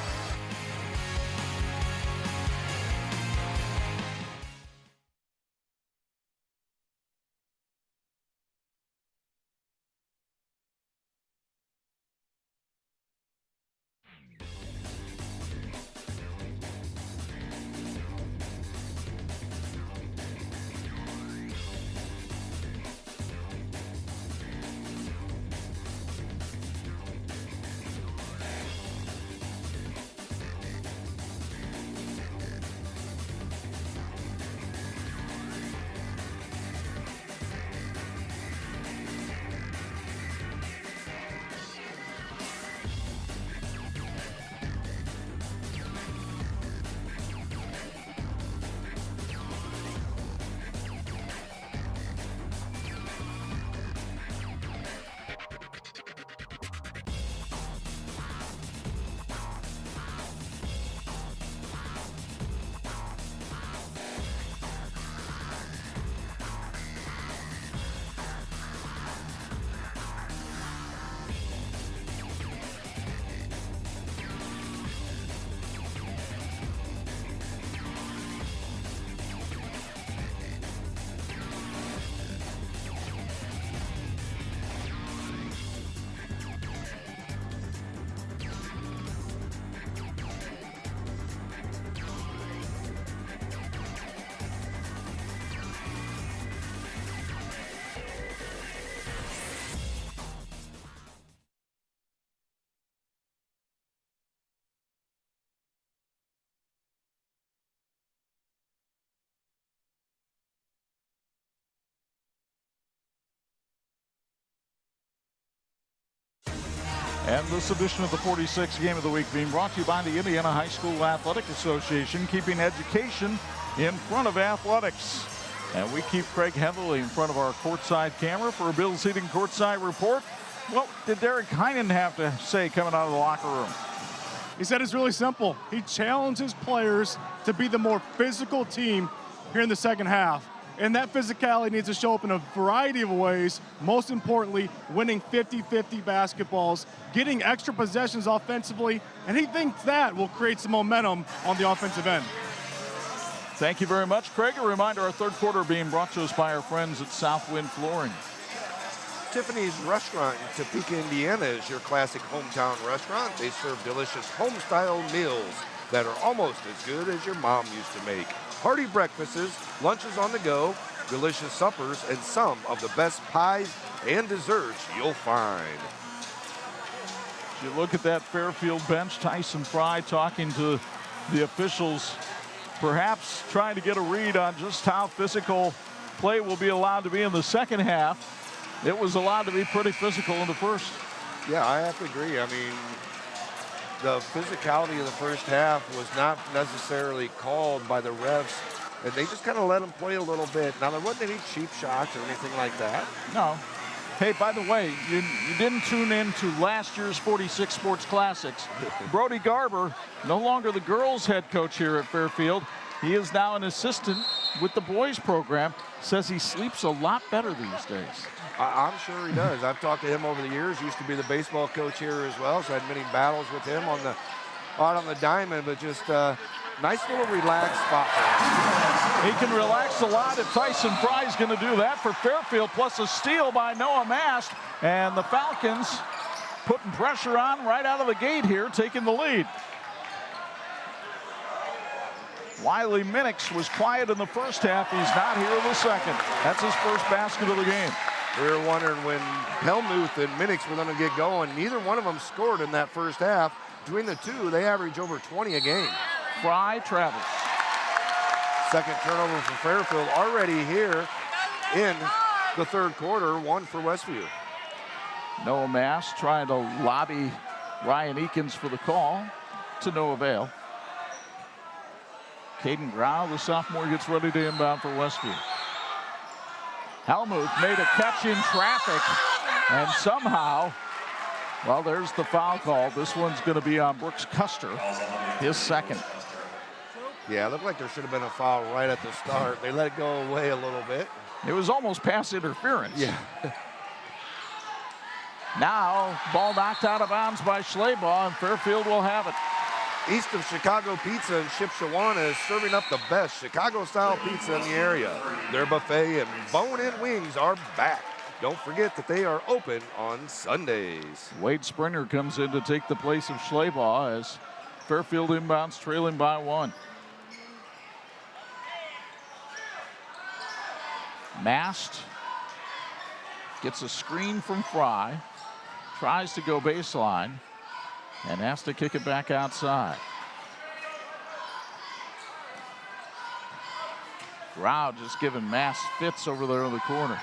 And this edition of the 46 Game of the Week being brought to you by the Indiana High School Athletic Association, keeping education in front of athletics. And we keep Craig Heatherly in front of our courtside camera for a Bill's Heating Courtside Report. What did Derek Heinen have to say coming out of the locker room? He said it's really simple. He challenges players to be the more physical team here in the second half. And that physicality needs to show up in a variety of ways. Most importantly, winning 50-50 basketballs, getting extra possessions offensively, and he thinks that will create some momentum on the offensive end. Thank you very much, Craig. A reminder, our third quarter being brought to us by our friends at Southwind Flooring. Tiffany's Restaurant in Topeka, Indiana is your classic hometown restaurant. They serve delicious home-style meals that are almost as good as your mom used to make. Hearty breakfasts, lunches on the go, delicious suppers, and some of the best pies and desserts you'll find. You look at that Fairfield bench, Tyson Fry talking to the officials, perhaps trying to get a read on just how physical play will be allowed to be in the second half. It was allowed to be pretty physical in the first. Yeah, I have to agree. I mean, the physicality of the first half was not necessarily called by the refs, and they just kind of let them play a little bit. Now, there wasn't any cheap shots or anything like that. No. Hey, by the way, you didn't tune in to last year's 46 Sports Classics. Brody Garber, no longer the girls' head coach here at Fairfield. He is now an assistant with the boys program. Says he sleeps a lot better these days. I'm sure he does. I've talked to him over the years. Used to be the baseball coach here as well, so I had many battles with him out on the diamond, but just nice little relaxed spot for him. He can relax a lot if Tyson Fry's going to do that for Fairfield, plus a steal by Noah Mast. And the Falcons putting pressure on right out of the gate here, taking the lead. Wiley Minix was quiet in the first half. He's not here in the second. That's his first basket of the game. We were wondering when Helmuth and Minix were going to get going. Neither one of them scored in that first half. Between the two, they average over 20 a game. Fry travels. Second turnover for Fairfield already here in the third quarter, one for Westview. Noah Mast trying to lobby Ryan Eakins for the call, to no avail. Caden Grau, the sophomore, gets ready to inbound for Westview. Helmuth made a catch in traffic, and somehow, well, there's the foul call. This one's going to be on Brooks Custer, his second. Yeah, it looked like there should have been a foul right at the start. They let it go away a little bit. It was almost pass interference. Yeah. Now, ball knocked out of bounds by Schleybaugh, and Fairfield will have it. East of Chicago Pizza in Shipshewana is serving up the best Chicago-style pizza in the area. Their buffet and bone-in wings are back. Don't forget that they are open on Sundays. Wade Springer comes in to take the place of Schleybaugh as Fairfield inbounds, trailing by one. Mast gets a screen from Fry, tries to go baseline, and has to kick it back outside. Grau just giving Mast fits over there in the corner.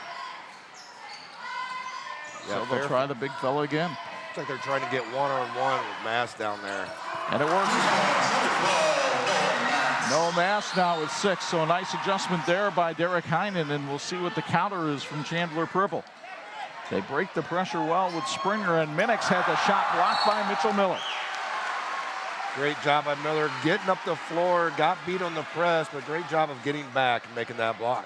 Yeah, so they'll try the big fella again. Looks like they're trying to get one-on-one with Mast down there. And it works. No Mast now with 6, so a nice adjustment there by Derek Heinen, and we'll see what the counter is from Chandler Pribble. They break the pressure well with Springer, and Minix had the shot blocked by Mitchell Miller. Great job by Miller getting up the floor, got beat on the press, but great job of getting back and making that block.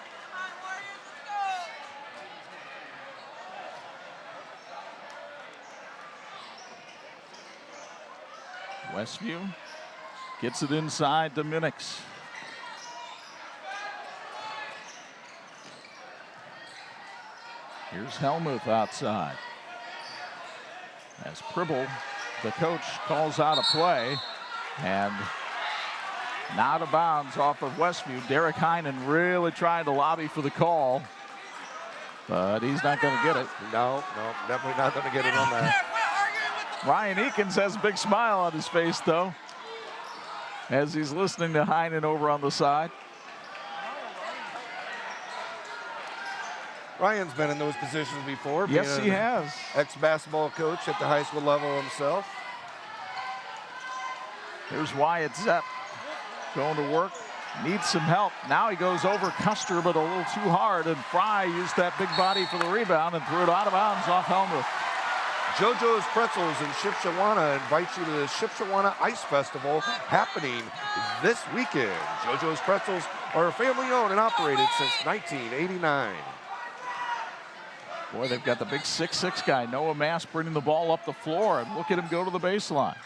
Westview gets it inside to Minix. Here's Helmuth outside. As Pribble, the coach, calls out a play, and now out of bounds off of Westview. Derek Heinen really trying to lobby for the call, but he's not going to get it. No, definitely not going to get it on that. Ryan Eakins has a big smile on his face, though, as he's listening to Heinen over on the side. Ryan's been in those positions before. Yes, he has. Ex-basketball coach at the high school level himself. Here's Wyatt Zepp going to work. Needs some help. Now he goes over Custer, but a little too hard, and Fry used that big body for the rebound and threw it out of bounds off Helmuth. JoJo's Pretzels in Shipshewana invites you to the Shipshewana Ice Festival happening this weekend. JoJo's Pretzels are family-owned and operated since 1989. Boy, they've got the big 6'6" guy, Noah Mast, bringing the ball up the floor, and look at him go to the baseline.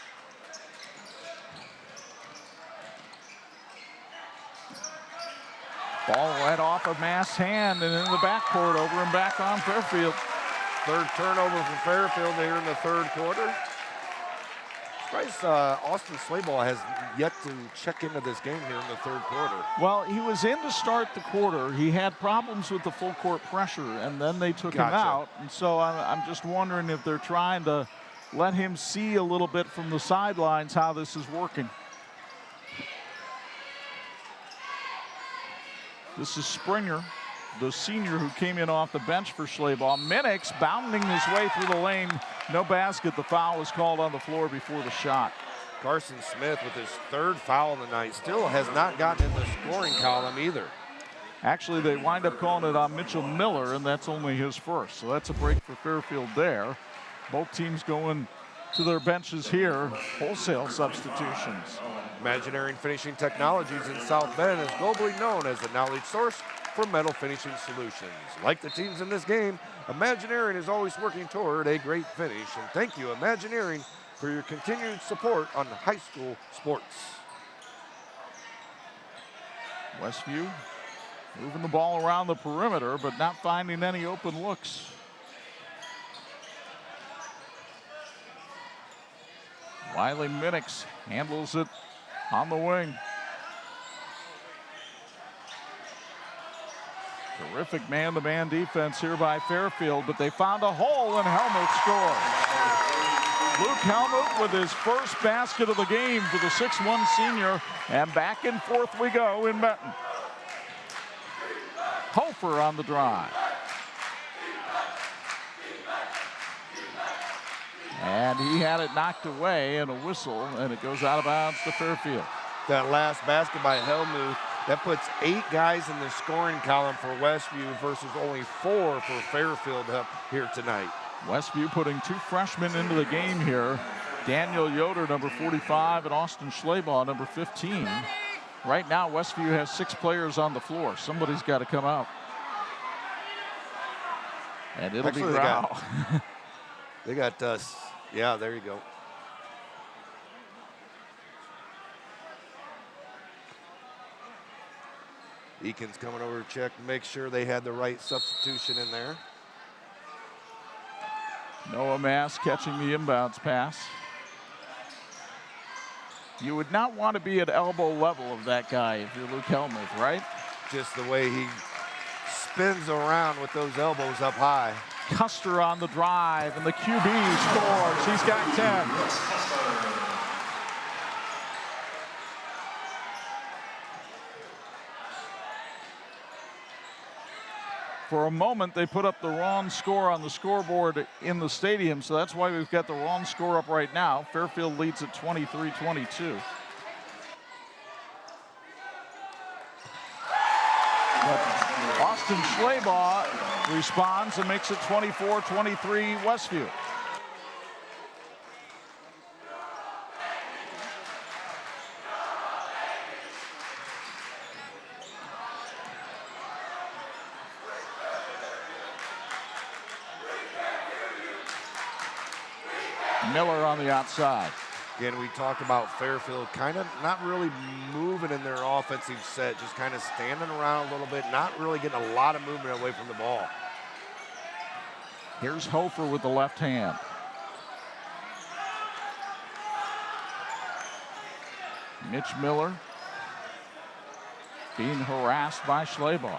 Ball right off of Mass' hand and in the backcourt, over and back on Fairfield. Third turnover for Fairfield here in the third quarter. Austin Slayball has yet to check into this game here in the third quarter. Well, he was in to start the quarter. He had problems with the full court pressure, and then they took him out. And so I'm just wondering if they're trying to let him see a little bit from the sidelines how this is working. This is Springer, the senior who came in off the bench for Slayball. Minix bounding his way through the lane. No basket. The foul was called on the floor before the shot. Carson Smith with his third foul of the night still has not gotten in the scoring column either. Actually, they wind up calling it on Mitchell Miller, and that's only his first. So that's a break for Fairfield there. Both teams going to their benches here. Wholesale substitutions. Imagineering Finishing Technologies in South Bend is globally known as the knowledge source for metal finishing solutions. Like the teams in this game, Imagineering is always working toward a great finish. And thank you, Imagineering, for your continued support on high school sports. Westview moving the ball around the perimeter, but not finding any open looks. Wiley Minix handles it on the wing. Terrific man-to-man defense here by Fairfield, but they found a hole and Helmuth scores. Luke Helmuth with his first basket of the game for the 6'1" senior, and back and forth we go in Benton. Hofer on the drive. And he had it knocked away and a whistle, and it goes out of bounds to Fairfield. That last basket by Helmuth, that puts 8 guys in the scoring column for Westview versus only 4 for Fairfield up here tonight. Westview putting 2 freshmen into the game here. Daniel Yoder, number 45, and Austin Schleybaugh, number 15. Right now, Westview has 6 players on the floor. Somebody's got to come out. And it'll be Grau. They got yeah, there you go. Eakins coming over to check to make sure they had the right substitution in there. Noah Mass catching the inbounds pass. You would not want to be at elbow level of that guy if you're Luke Helmuth, right? Just the way he spins around with those elbows up high. Custer on the drive, and the QB scores. He's got 10. For a moment, they put up the wrong score on the scoreboard in the stadium, so that's why we've got the wrong score up right now. Fairfield leads at 23-22. But Austin Schleybaugh responds and makes it 24-23 Westview. Miller on the outside. Again, we talked about Fairfield kind of not really moving in their offensive set, just kind of standing around a little bit, not really getting a lot of movement away from the ball. Here's Hofer with the left hand. Mitch Miller being harassed by Schleybaugh.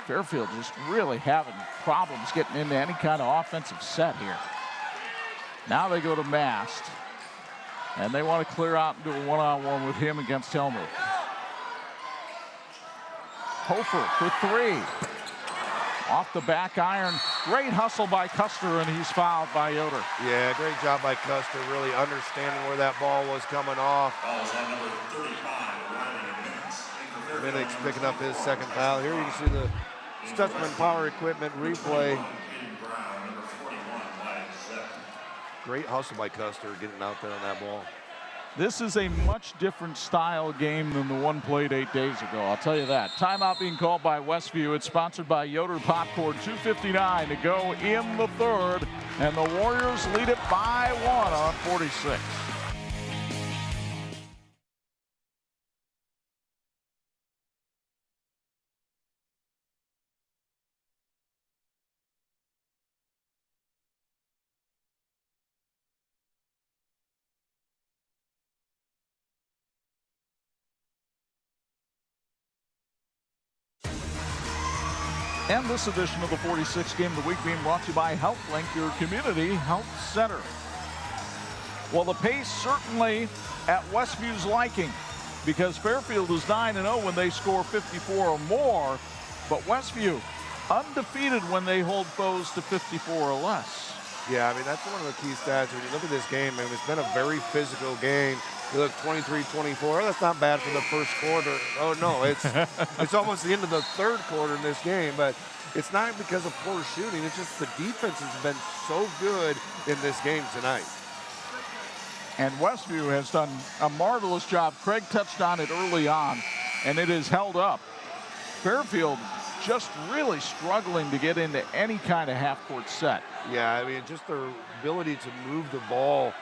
Fairfield just really having problems getting into any kind of offensive set here. Now they go to Mast, and they want to clear out and do a one-on-one with him against Helmuth. Hofer for 3. Off the back iron. Great hustle by Custer, and he's fouled by Yoder. Yeah, great job by Custer, really understanding where that ball was coming off. Minix picking up his second foul. Here you can see the Stutzman Power Equipment replay. Great hustle by Custer getting out there on that ball. This is a much different style game than the one played 8 days ago, I'll tell you that. Timeout being called by Westview. It's sponsored by Yoder Popcorn. 2:59 to go in the third, and the Warriors lead it by 1 on 46. And this edition of the 46 Game of the Week being brought to you by HealthLink, your community health center. Well, the pace certainly at Westview's liking, because Fairfield is 9-0 when they score 54 or more, but Westview undefeated when they hold foes to 54 or less. Yeah, I mean, that's one of the key stats. When you look at this game, I mean, it's been a very physical game. You look 23-24. That's not bad for the first quarter. Oh, no, it's almost the end of the third quarter in this game, but it's not because of poor shooting. It's just the defense has been so good in this game tonight. And Westview has done a marvelous job. Craig touched on it early on, and it has held up. Fairfield just really struggling to get into any kind of half-court set. Yeah, I mean, just their ability to move the ball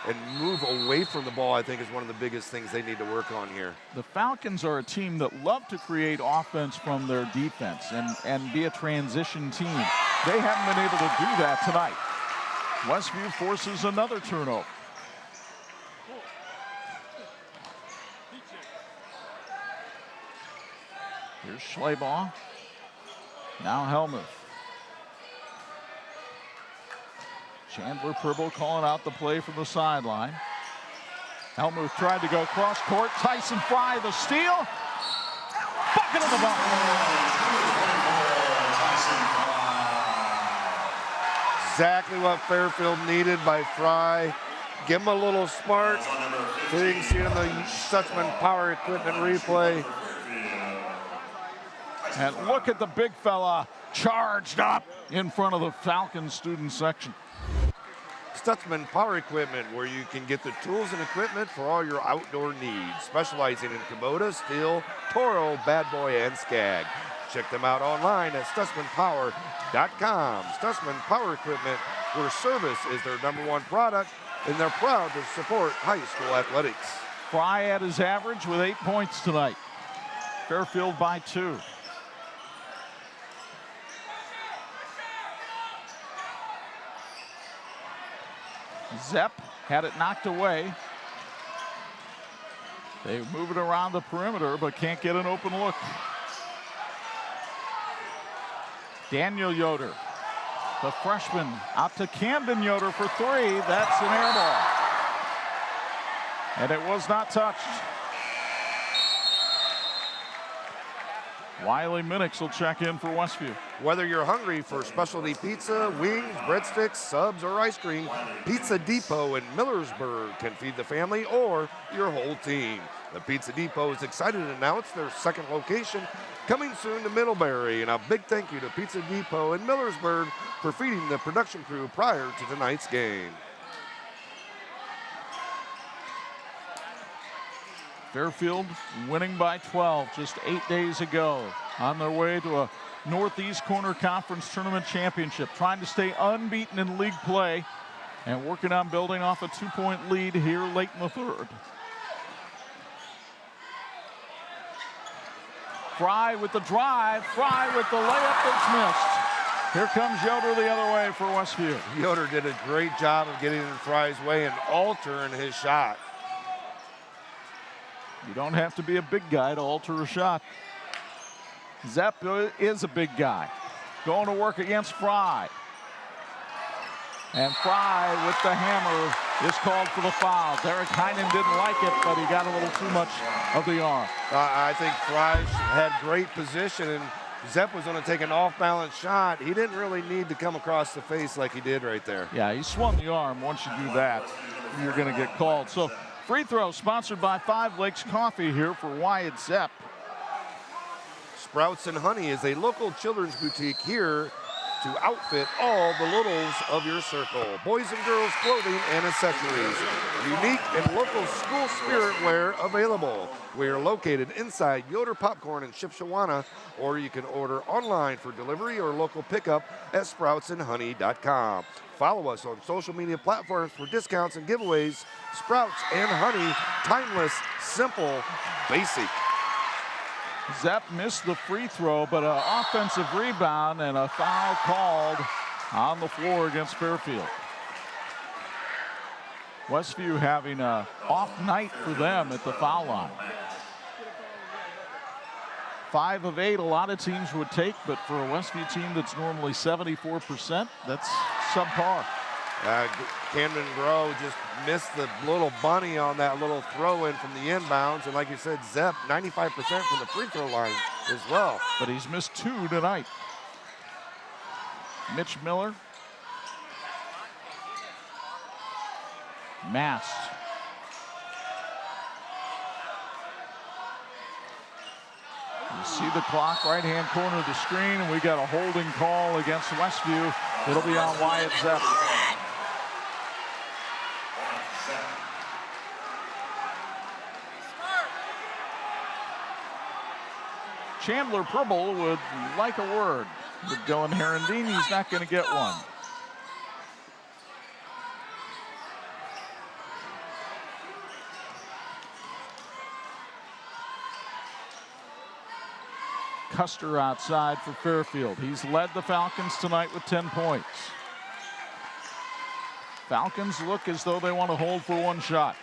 and move away from the ball, I think, is one of the biggest things they need to work on here. The Falcons are a team that love to create offense from their defense and be a transition team. They haven't been able to do that tonight. Westview forces another turnover. Here's Schleybaugh. Now Helmuth. Chandler Pribble calling out the play from the sideline. Helmuth tried to go cross court. Tyson Fry, the steal. Bucket of the ball. Exactly what Fairfield needed by Fry. Give him a little spark. So you can see it in the Stutzman Power Equipment replay. And look at the big fella charged up in front of the Falcons student section. Stutzman Power Equipment, where you can get the tools and equipment for all your outdoor needs, specializing in Kubota, Steel, Toro, Bad Boy, and Skag. Check them out online at StutzmanPower.com. Stutzman Power Equipment, where service is their #1 product, and they're proud to support high school athletics. Fry at his average with 8 points tonight. Fairfield by 2. Zepp had it knocked away. They move it around the perimeter, but can't get an open look. Daniel Yoder, the freshman, out to Camden Yoder for 3. That's an air ball. And it was not touched. Wiley Minix will check in for Westview. Whether you're hungry for specialty pizza, wings, breadsticks, subs, or ice cream, Pizza Depot in Millersburg can feed the family or your whole team. The Pizza Depot is excited to announce their second location coming soon to Middlebury. And a big thank you to Pizza Depot in Millersburg for feeding the production crew prior to tonight's game. Fairfield winning by 12 just 8 days ago, on their way to a Northeast Corner Conference Tournament Championship, trying to stay unbeaten in league play and working on building off a 2-point lead here late in the third. Fry with the drive, Fry with the layup that's missed. Here comes Yoder the other way for Westview. Yoder did a great job of getting in Fry's way and altering his shot. You don't have to be a big guy to alter a shot. Zepp is a big guy. Going to work against Fry. And Fry with the hammer is called for the foul. Derek Heinen didn't like it, but he got a little too much of the arm. I think Fry had great position, and Zepp was going to take an off-balance shot. He didn't really need to come across the face like he did right there. Yeah, he swung the arm. Once you do that, you're going to get called. So free throw sponsored by 5 Lakes Coffee here for Wyatt Zepp. Sprouts and Honey is a local children's boutique here to outfit all the littles of your circle. Boys and girls clothing and accessories. Unique and local school spirit wear available. We are located inside Yoder Popcorn in Shipshewana, or you can order online for delivery or local pickup at sproutsandhoney.com. Follow us on social media platforms for discounts and giveaways. Sprouts and Honey, timeless, simple, basic. Zepp missed the free throw, but an offensive rebound and a foul called on the floor against Fairfield. Westview having an off night for them at the foul line. 5 of 8 a lot of teams would take, but for a Westview team that's normally 74%, that's subpar. Camden Grove just missed the little bunny on that little throw in from the inbounds. And like you said, Zepp, 95% from the free throw line as well. But he's missed 2 tonight. Mitch Miller. Mast. You see the clock, right-hand corner of the screen, and we got a holding call against Westview. It'll be on Wyatt Zepp. Chandler Pribble would like a word with Dylan Herendine. He's not going to get one. Custer outside for Fairfield. He's led the Falcons tonight with 10 points. Falcons look as though they want to hold for 1 shot.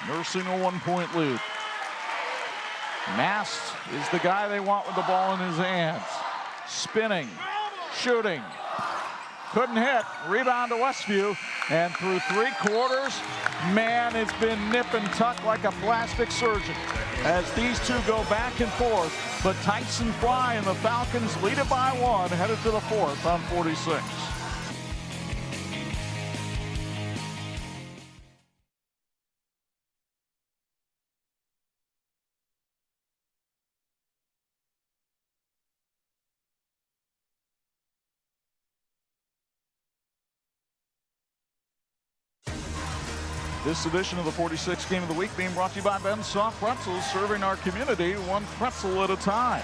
Nursing a 1-point lead. Mast is the guy they want with the ball in his hands. Spinning, shooting. Couldn't hit. Rebound to Westview. And through 3 quarters, man, it's been nip and tuck like a plastic surgeon as these two go back and forth. But Tyson Fry and the Falcons lead it by 1, headed to the 4th on 46. This edition of the 46 Game of the Week being brought to you by Ben's Soft Pretzels, serving our community 1 pretzel at a time.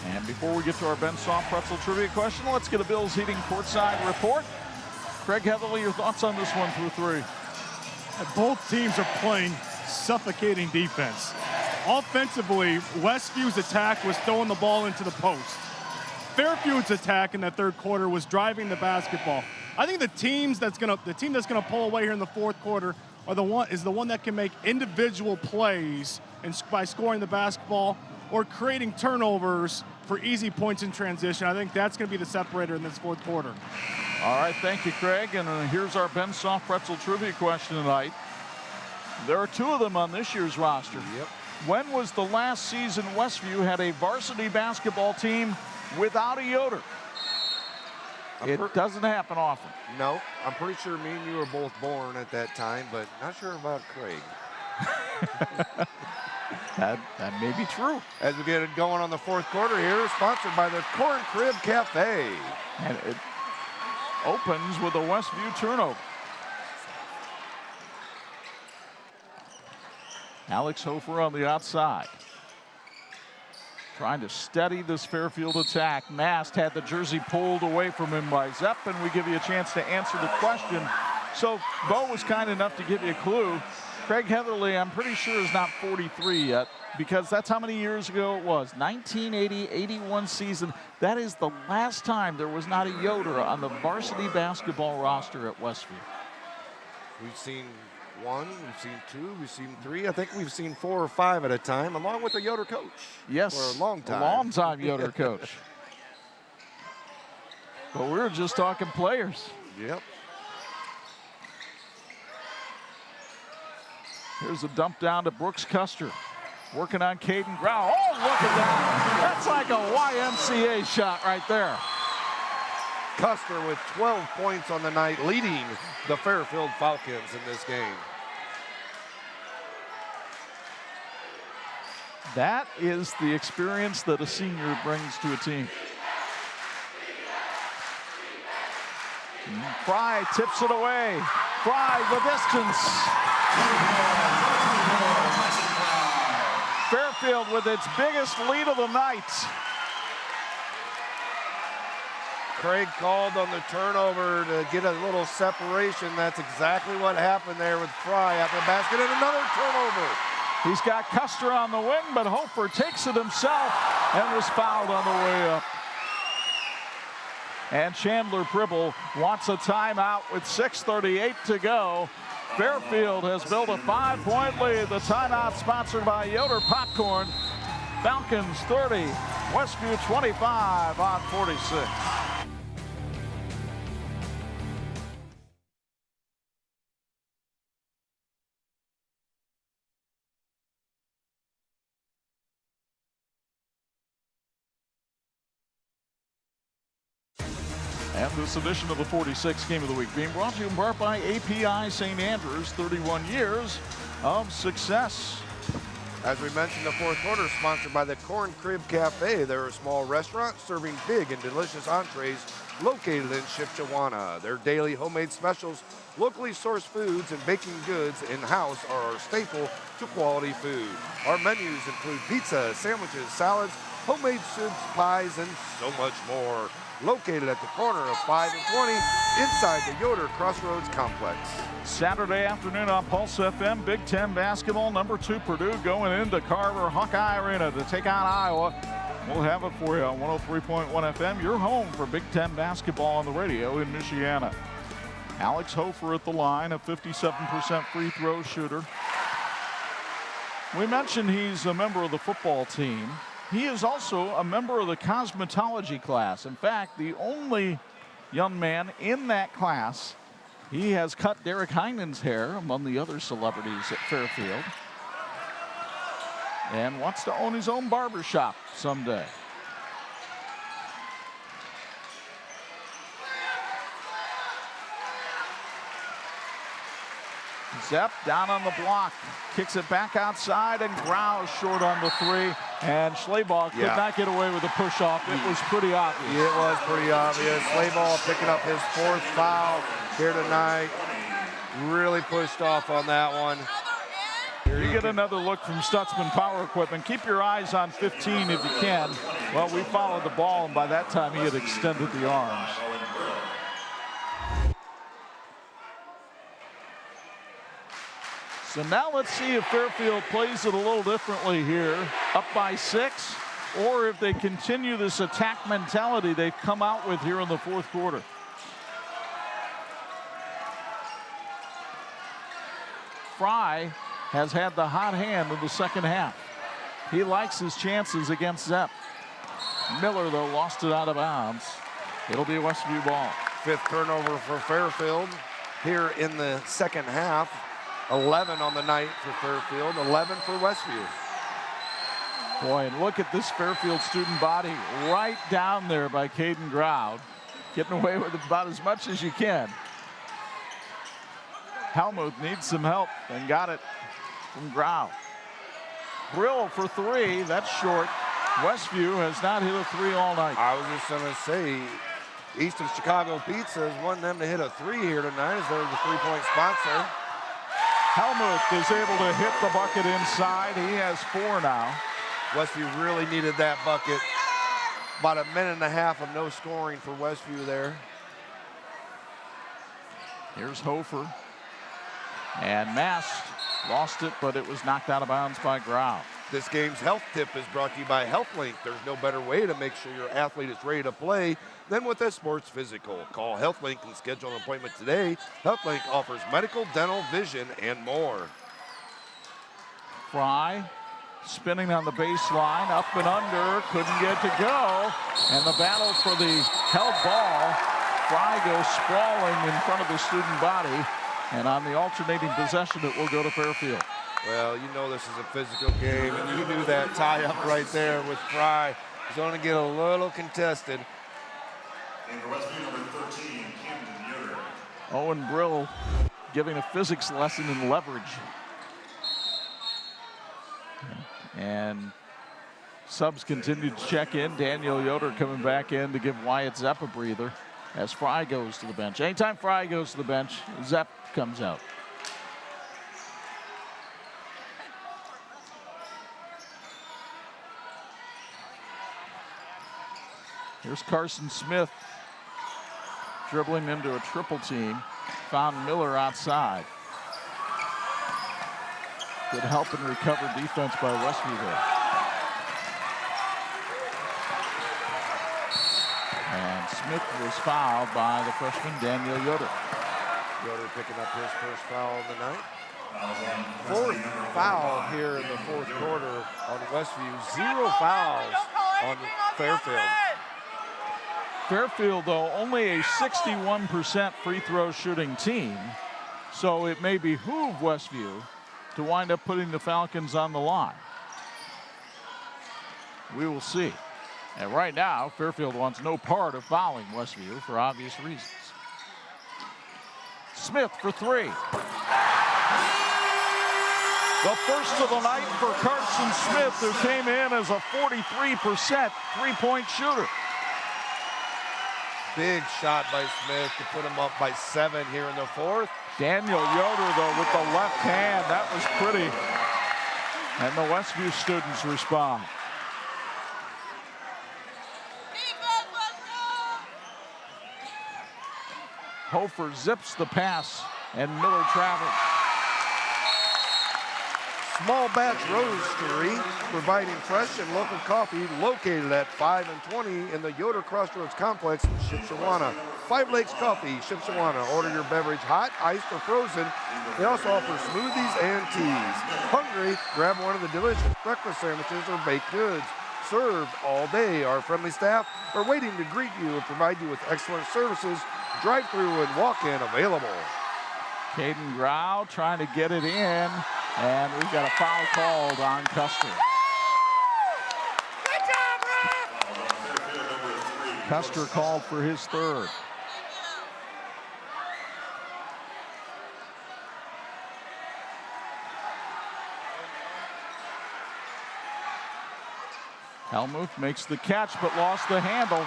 And before we get to our Ben's Soft Pretzel trivia question, let's get a Bills Heating courtside report. Craig Heatherly, your thoughts on this one through 3? Both teams are playing suffocating defense. Offensively, Westview's attack was throwing the ball into the post. Fairfield's attack in the 3rd quarter was driving the basketball. I think the team that's gonna pull away here in the 4th quarter is the one that can make individual plays and by scoring the basketball or creating turnovers for easy points in transition. I think that's gonna be the separator in this 4th quarter. All right, thank you, Craig. And here's our Ben Soft Pretzel trivia question tonight. There are 2 of them on this year's roster. Yep. When was the last season Westview had a varsity basketball team without a Yoder? It doesn't happen often. No, I'm pretty sure me and you were both born at that time, but not sure about Craig. that may be true. As we get it going on the 4th quarter here, sponsored by the Corn Crib Cafe. And it opens with a Westview turnover. Alex Hofer on the outside. Trying to steady this Fairfield attack. Mast had the jersey pulled away from him by Zepp, and we give you a chance to answer the question. So Bo was kind enough to give you a clue. Craig Heatherly, I'm pretty sure, is not 43 yet, because that's how many years ago it was. 1980-81 season. That is the last time there was not a Yoder on the varsity basketball roster at Westview. We've seen 1, we've seen 2, we've seen 3. I think we've seen 4 or 5 at a time, along with the Yoder coach. Yes, for a long time. A long time Yoder coach. But we were just talking players. Yep. Here's a dump down to Brooks Custer. Working on Caden Grau. Oh, look at that. That's like a YMCA shot right there. Custer with 12 points on the night, leading the Fairfield Falcons in this game. That is the experience that a senior brings to a team. Fry tips it away. Fry the distance. Fairfield with its biggest lead of the night. Craig called on the turnover to get a little separation. That's exactly what happened there with Fry after the basket and another turnover. He's got Custer on the wing, but Hofer takes it himself and was fouled on the way up. And Chandler Pribble wants a timeout with 6:38 to go. Fairfield has built a 5-point lead. The timeout sponsored by Yoder Popcorn. Falcons 30, Westview 25 on 46. And this edition of the 46 Game of the Week being brought to you in part by API St. Andrews, 31 years of success. As we mentioned, the fourth quarter sponsored by the Corn Crib Cafe. They're a small restaurant serving big and delicious entrees located in Shipshewana. Their daily homemade specials, locally sourced foods, and baking goods in-house are our staple to quality food. Our menus include pizza, sandwiches, salads, homemade soups, pies, and so much more. Located at the corner of 5 and 20 inside the Yoder Crossroads Complex. Saturday afternoon on Pulse FM, Big Ten basketball. Number 2 Purdue going into Carver Hawkeye Arena to take on Iowa. We'll have it for you on 103.1 FM. Your home for Big Ten basketball on the radio in Michiana. Alex Hofer at the line, a 57% free throw shooter. We mentioned he's a member of the football team. He is also a member of the cosmetology class. In fact, the only young man in that class. He has cut Derek Heinen's hair among the other celebrities at Fairfield. And wants to own his own barbershop someday. Zepp down on the block, kicks it back outside, and Grau short on the 3. And Schleybaugh could not get away with the push-off. It was pretty obvious. It was pretty obvious. Schleybaugh picking up his 4th foul here tonight. Really pushed off on that one. You get another look from Stutzman Power Equipment. Keep your eyes on 15 if you can. Well, we followed the ball, and by that time he had extended the arms. So now let's see if Fairfield plays it a little differently here, up by 6, or if they continue this attack mentality they've come out with here in the fourth quarter. Fry has had the hot hand in the second half. He likes his chances against Zepp. Miller, though, lost it out of bounds. It'll be a Westview ball. 5th turnover for Fairfield here in the second half. 11 on the night for Fairfield, 11 for Westview. Boy, and look at this Fairfield student body right down there by Caden Grau. Getting away with about as much as you can. Helmuth needs some help and got it from Grau. Brill for 3, that's short. Westview has not hit a 3 all night. I was just gonna say, East of Chicago Pizza is wanting them to hit a 3 here tonight as they're the 3-point sponsor. Helmuth is able to hit the bucket inside. He has 4 now. Westview really needed that bucket. About a minute and a half of no scoring for Westview there. Here's Hofer. And Mast lost it, but it was knocked out of bounds by Grau. This game's health tip is brought to you by HealthLink. There's no better way to make sure your athlete is ready to play than with a sports physical. Call HealthLink and schedule an appointment today. HealthLink offers medical, dental, vision, and more. Fry spinning on the baseline, up and under, couldn't get to go. And the battle for the held ball. Fry goes sprawling in front of the student body. And on the alternating possession, it will go to Fairfield. Well, you know this is a physical game, and you do that tie-up right there with Fry. It's going to get a little contested. And for Westview, number 13, Camden Yoder. Owen Brill giving a physics lesson in leverage. And subs continue to check in. Daniel Yoder coming back in to give Wyatt Zepp a breather as Fry goes to the bench. Anytime Fry goes to the bench, Zepp comes out. Here's Carson Smith dribbling into a triple team. Found Miller outside. Good help and recover defense by Westview there. And Smith was fouled by the freshman Daniel Yoder. Yoder picking up his first foul of the night. Fourth foul here in the fourth quarter on Westview. 0 fouls on Fairfield. Fairfield, though, only a 61% free throw shooting team, so it may behoove Westview to wind up putting the Falcons on the line. We will see. And right now, Fairfield wants no part of fouling Westview for obvious reasons. Smith for 3. The first of the night for Carson Smith, who came in as a 43% three-point shooter. Big shot by Smith to put him up by 7 here in the fourth. Daniel Yoder, though, with the left hand. That was pretty. And the Westview students respond. Hofer zips the pass, and Miller travels. Small Batch Roastery, providing fresh and local coffee, located at 5 and 20 in the Yoder Crossroads Complex in Shipshewana. 5 Lakes Coffee, Shipshewana. Order your beverage hot, iced, or frozen. They also offer smoothies and teas. Hungry? Grab one of the delicious breakfast sandwiches or baked goods. Served all day. Our friendly staff are waiting to greet you and provide you with excellent services. Drive-through and walk-in available. Caden Grau trying to get it in, and we've got a foul called on Custer. Good job, Ref! Custer called for his third. Helmuth makes the catch, but lost the handle.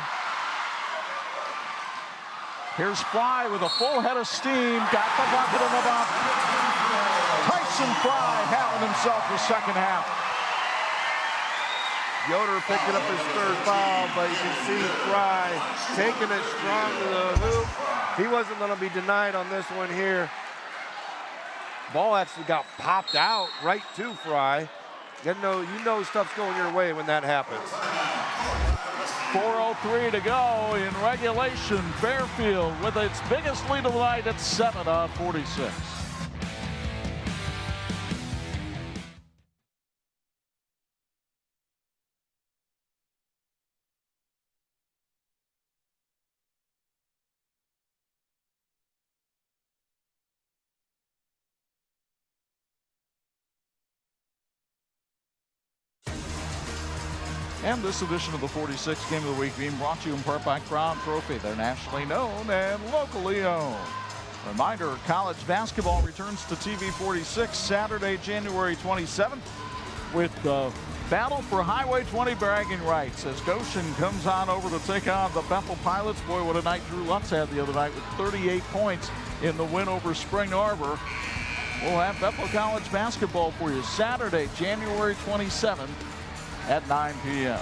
Here's Fry with a full head of steam. Got the bucket in the box. Tyson Fry having himself a second half. Yoder picking up his third foul, but you can see Fry taking it strong to the hoop. He wasn't going to be denied on this one here. Ball actually got popped out right to Fry. You know stuff's going your way when that happens. 4:03 to go in regulation. Fairfield with its biggest lead of the night at 7-46. And this edition of the 46 Game of the Week being brought to you in part by Crown Trophy. They're nationally known and locally owned. Reminder, college basketball returns to TV46 Saturday, January 27th with the battle for Highway 20 bragging rights as Goshen comes on over to take on the Bethel Pilots. Boy, what a night Drew Lutz had the other night with 38 points in the win over Spring Arbor. We'll have Bethel College basketball for you Saturday, January 27th. At 9 p.m.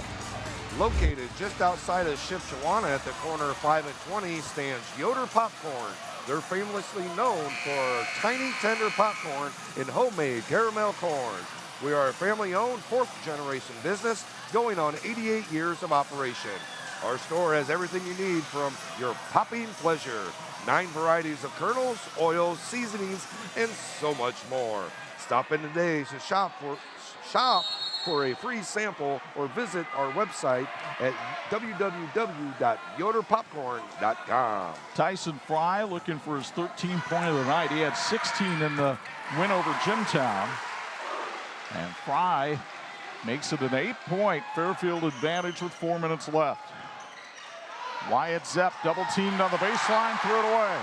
Located just outside of Shipshewana at the corner of 5 and 20 stands Yoder Popcorn. They're famously known for tiny, tender popcorn and homemade caramel corn. We are a family-owned, fourth-generation business going on 88 years of operation. Our store has everything you need from your popping pleasure. 9 varieties of kernels, oils, seasonings, and so much more. Stop in today to shop for a free sample or visit our website at www.yoderpopcorn.com. Tyson Fry looking for his 13th point of the night. He had 16 in the win over Jimtown. And Fry makes it an 8-point Fairfield advantage with 4 minutes left. Wyatt Zepp double teamed on the baseline, threw it away.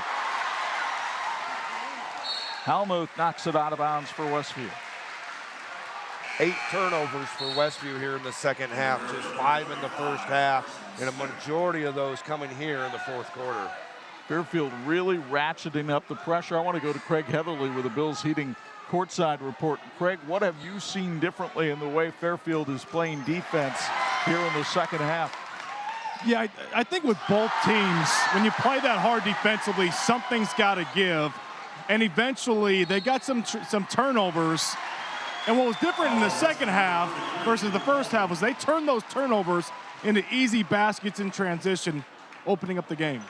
Helmuth knocks it out of bounds for Westview. 8 turnovers for Westview here in the second half, just 5 in the first half, and a majority of those coming here in the fourth quarter. Fairfield really ratcheting up the pressure. I want to go to Craig Heatherly with the Bills Heating courtside report. Craig, what have you seen differently in the way Fairfield is playing defense here in the second half? Yeah, I think with both teams, when you play that hard defensively, something's got to give. And eventually, they got some turnovers. And what was different in the second half versus the first half was they turned those turnovers into easy baskets in transition, opening up the game.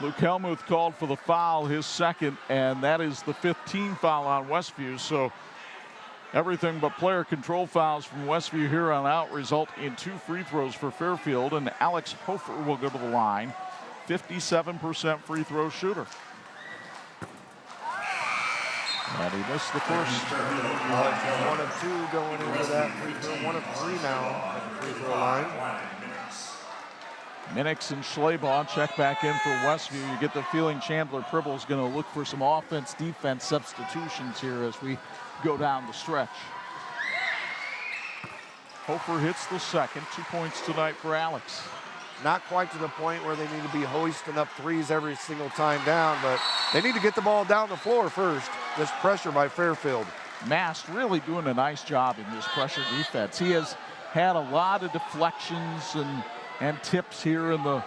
Luke Helmuth called for the foul, his second, and that is the 15th foul on Westview. So everything but player control fouls from Westview here on out result in 2 free throws for Fairfield, and Alex Hofer will go to the line. 57% free throw shooter. And he missed the first. Alex is 1 of 2 going into that free throw. 1 of 3 now at the free throw line. Minix and Schleybaugh check back in for Westview. You get the feeling Chandler Pribble is going to look for some offense-defense substitutions here as we go down the stretch. Hofer hits the second. 2 points tonight for Alex. Not quite to the point where they need to be hoisting up threes every single time down, but they need to get the ball down the floor first. This pressure by Fairfield. Mast really doing a nice job in this pressure defense. He has had a lot of deflections and tips here in the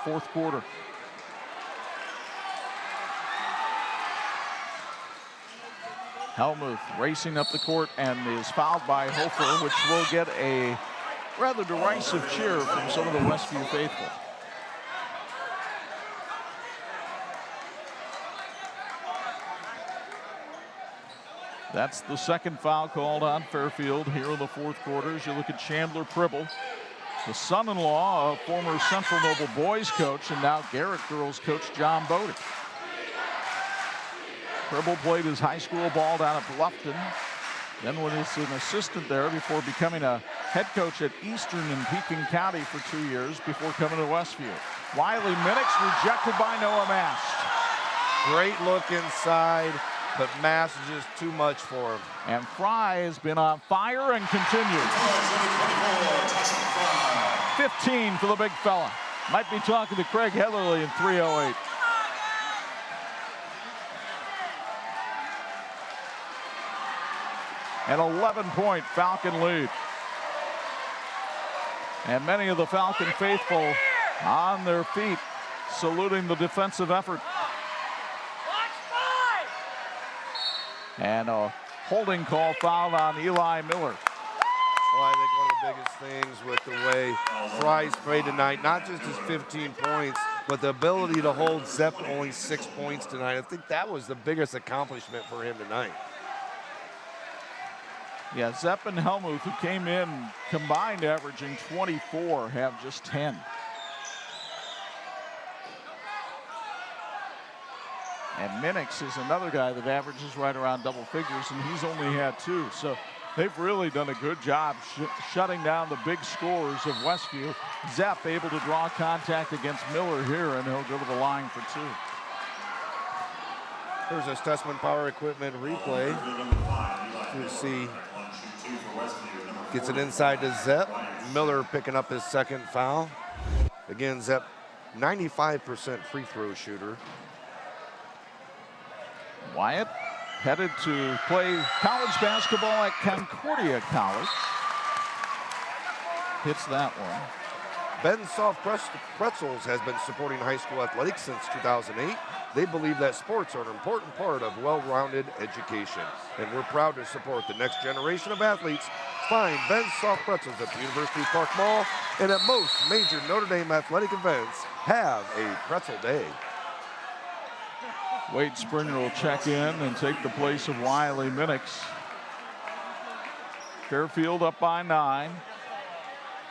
fourth quarter. Helmuth racing up the court and is fouled by Hofer, which will get a rather derisive cheer from some of the Westview faithful. That's the second foul called on Fairfield here in the fourth quarter. As you look at Chandler Pribble, the son-in-law of former Central Noble boys coach and now Garrett girls coach John Bodie. Pribble played his high school ball down at Bluffton, then was an assistant there before becoming a head coach at Eastern in Pekin County for 2 years before coming to Westview. Wiley Minix rejected by Noah Mast. Great look inside, but Mast is just too much for him. And Fry has been on fire and continues. 15 for the big fella. Might be talking to Craig Heatherly in 3:08. An 11-point Falcon lead. And many of the Falcon faithful on their feet, saluting the defensive effort. And a holding call foul on Eli Miller. Well, I think one of the biggest things with the way Fry's played tonight, not just his 15 points, but the ability to hold Zepp to only 6 points tonight. I think that was the biggest accomplishment for him tonight. Yeah, Zepp and Helmuth, who came in combined averaging 24, have just 10. And Minix is another guy that averages right around double figures, and he's only had 2. So they've really done a good job shutting down the big scorers of Westview. Zepp able to draw contact against Miller here, and he'll go to the line for 2. Here's a Stutzman Power Equipment replay. You see, gets it inside to Zepp. Miller picking up his second foul. Again, Zepp, 95% free throw shooter. Wyatt headed to play college basketball at Concordia College. Hits that one. Ben Soft Pretzels has been supporting high school athletics since 2008. They believe that sports are an important part of well-rounded education, and we're proud to support the next generation of athletes. Find Ben Soft Pretzels at the University Park Mall, and at most major Notre Dame athletic events, have a pretzel day. Wade Springer will check in and take the place of Wiley Minix. Fairfield up by 9.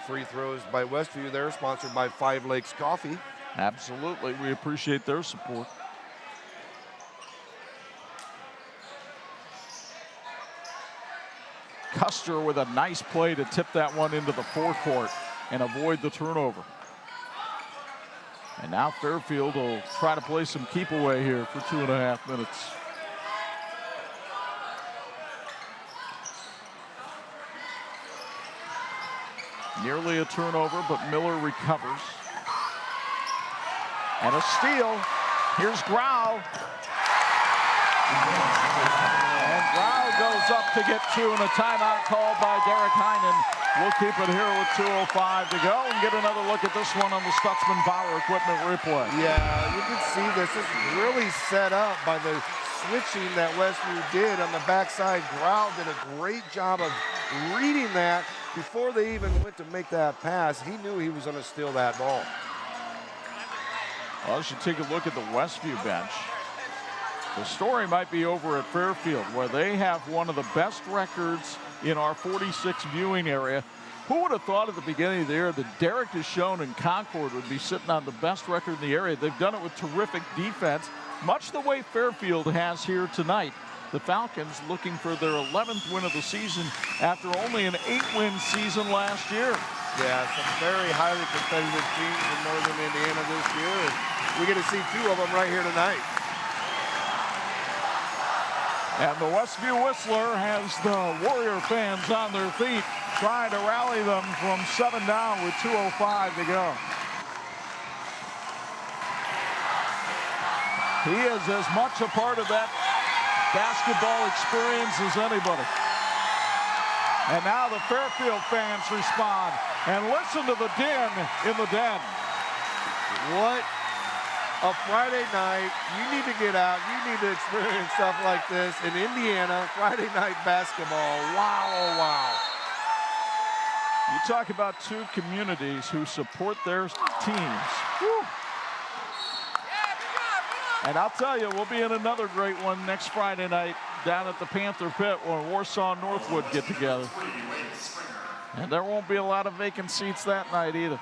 Free throws by Westview there, sponsored by 5 Lakes Coffee. Absolutely, we appreciate their support. Custer with a nice play to tip that one into the forecourt and avoid the turnover. And now Fairfield will try to play some keep away here for 2.5 minutes. Nearly a turnover, but Miller recovers. And a steal. Here's Grau. And Grau goes up to get 2, and a timeout called by Derek Heinen. We'll keep it here with 2:05 to go and get another look at this one on the Stutzman Power Equipment replay. Yeah, you can see this is really set up by the switching that Westview did on the backside. Grau did a great job of reading that before they even went to make that pass. He knew he was going to steal that ball. Well, as you take a look at the Westview bench, the story might be over at Fairfield, where they have one of the best records in our 46 viewing area. Who would have thought at the beginning of the year that Derek Deschone and Concord would be sitting on the best record in the area? They've done it with terrific defense, much the way Fairfield has here tonight. The Falcons looking for their 11th win of the season after only an 8-win season last year. Yeah, some very highly competitive teams in Northern Indiana this year, and we get to see 2 of them right here tonight. And the Westview Whistler has the Warrior fans on their feet, trying to rally them from 7 down with 2:05 to go. He is as much a part of that basketball experience as anybody. And now the Fairfield fans respond. And listen to the din in the den. What a Friday night. You need to get out. You need to experience stuff like this in Indiana. Friday night basketball. Wow, oh wow. You talk about 2 communities who support their teams. Whew. And I'll tell you, we'll be in another great one next Friday night down at the Panther Pit when Warsaw and Northwood get together. And there won't be a lot of vacant seats that night either.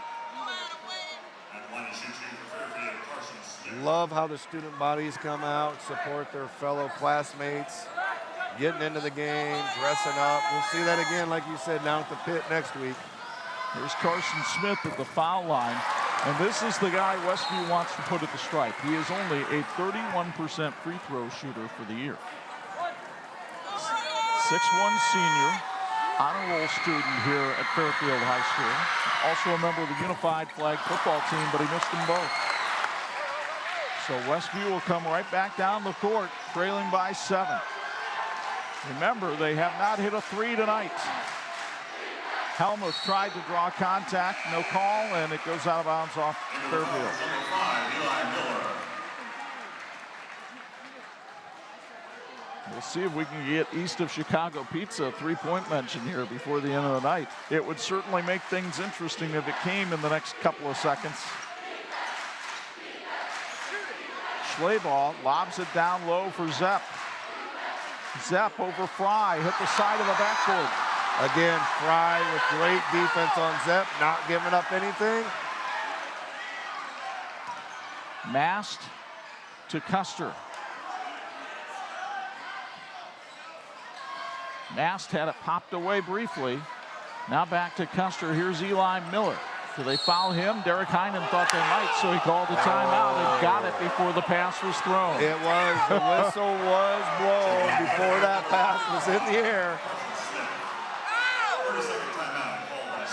Love how the student bodies come out, support their fellow classmates, getting into the game, dressing up. We'll see that again, like you said, down at the pit next week. Here's Carson Smith at the foul line. And this is the guy Westview wants to put at the stripe. He is only a 31% free throw shooter for the year. 6'1" senior, honor roll student here at Fairfield High School. Also a member of the Unified Flag football team, but he missed them both. So Westview will come right back down the court, trailing by 7. Remember, they have not hit a 3 tonight. Helmuth tried to draw contact, no call, and it goes out of bounds off Fairfield. We'll see if we can get East of Chicago Pizza a 3-point mention here before the end of the night. It would certainly make things interesting if it came in the next couple of seconds. Schleybaugh lobs it down low for Zepp. Zepp over Fry, hit the side of the backboard. Again, Fry with great defense on Zepp, not giving up anything. Mast to Custer. Mast had it popped away briefly. Now back to Custer. Here's Eli Miller. Do they foul him? Derek Heinen thought they might, so he called a timeout and got it before the pass was thrown. It was. The whistle was blown before that pass was in the air.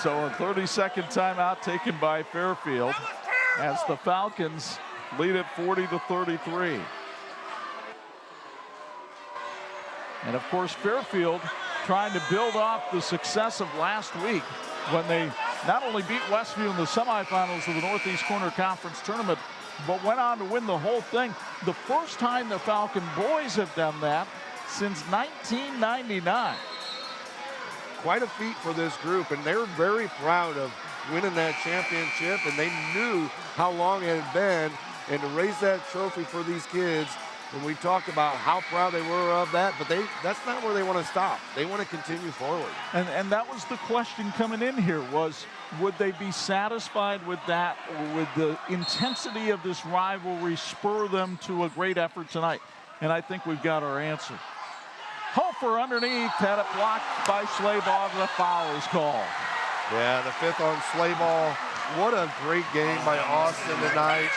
So a 30-second timeout taken by Fairfield as the Falcons lead it 40-33. And of course, Fairfield trying to build off the success of last week when they not only beat Westview in the semifinals of the Northeast Corner Conference Tournament, but went on to win the whole thing. The first time the Falcon boys have done that since 1999. Quite a feat for this group, and they're very proud of winning that championship, and they knew how long it had been, and to raise that trophy for these kids. And we talked about how proud they were of that, but that's not where they want to stop. They want to continue forward. And that was the question coming in here was, would they be satisfied with that, or would the intensity of this rivalry spur them to a great effort tonight? And I think we've got our answer. Hofer underneath, had it blocked by Schleybaugh. The foul is called. Yeah, the 5th on Schleybaugh. What a great game by Austin tonight.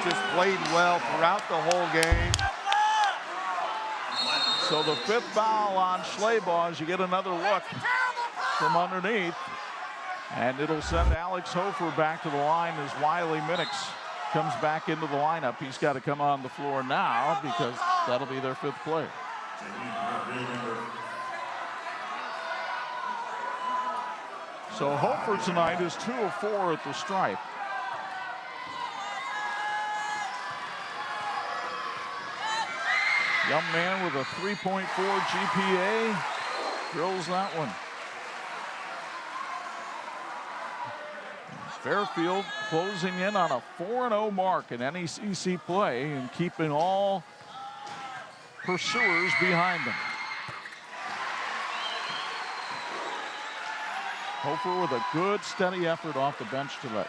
Just played well throughout the whole game. So the 5th foul on Schleybaugh as you get another look from underneath. And it'll send Alex Hofer back to the line as Wiley Minix comes back into the lineup. He's got to come on the floor now because that'll be their 5th player. So Hofer tonight is 2 of 4 at the stripe. Young man with a 3.4 GPA drills that one. Fairfield closing in on a 4-0 mark in NECC play and keeping all pursuers behind them. Hofer with a good, steady effort off the bench tonight.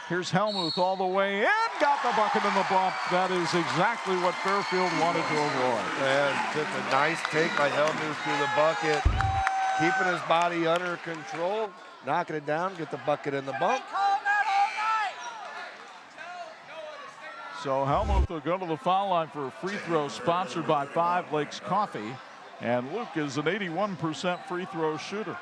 Here's Helmuth all the way in, got the bucket in the bump. That is exactly what Fairfield wanted to avoid. Yeah, just a nice take by Helmuth through the bucket, keeping his body under control, knocking it down, get the bucket in the bump. So Helmuth will go to the foul line for a free throw sponsored by 5 Lakes Coffee. And Luke is an 81% free throw shooter.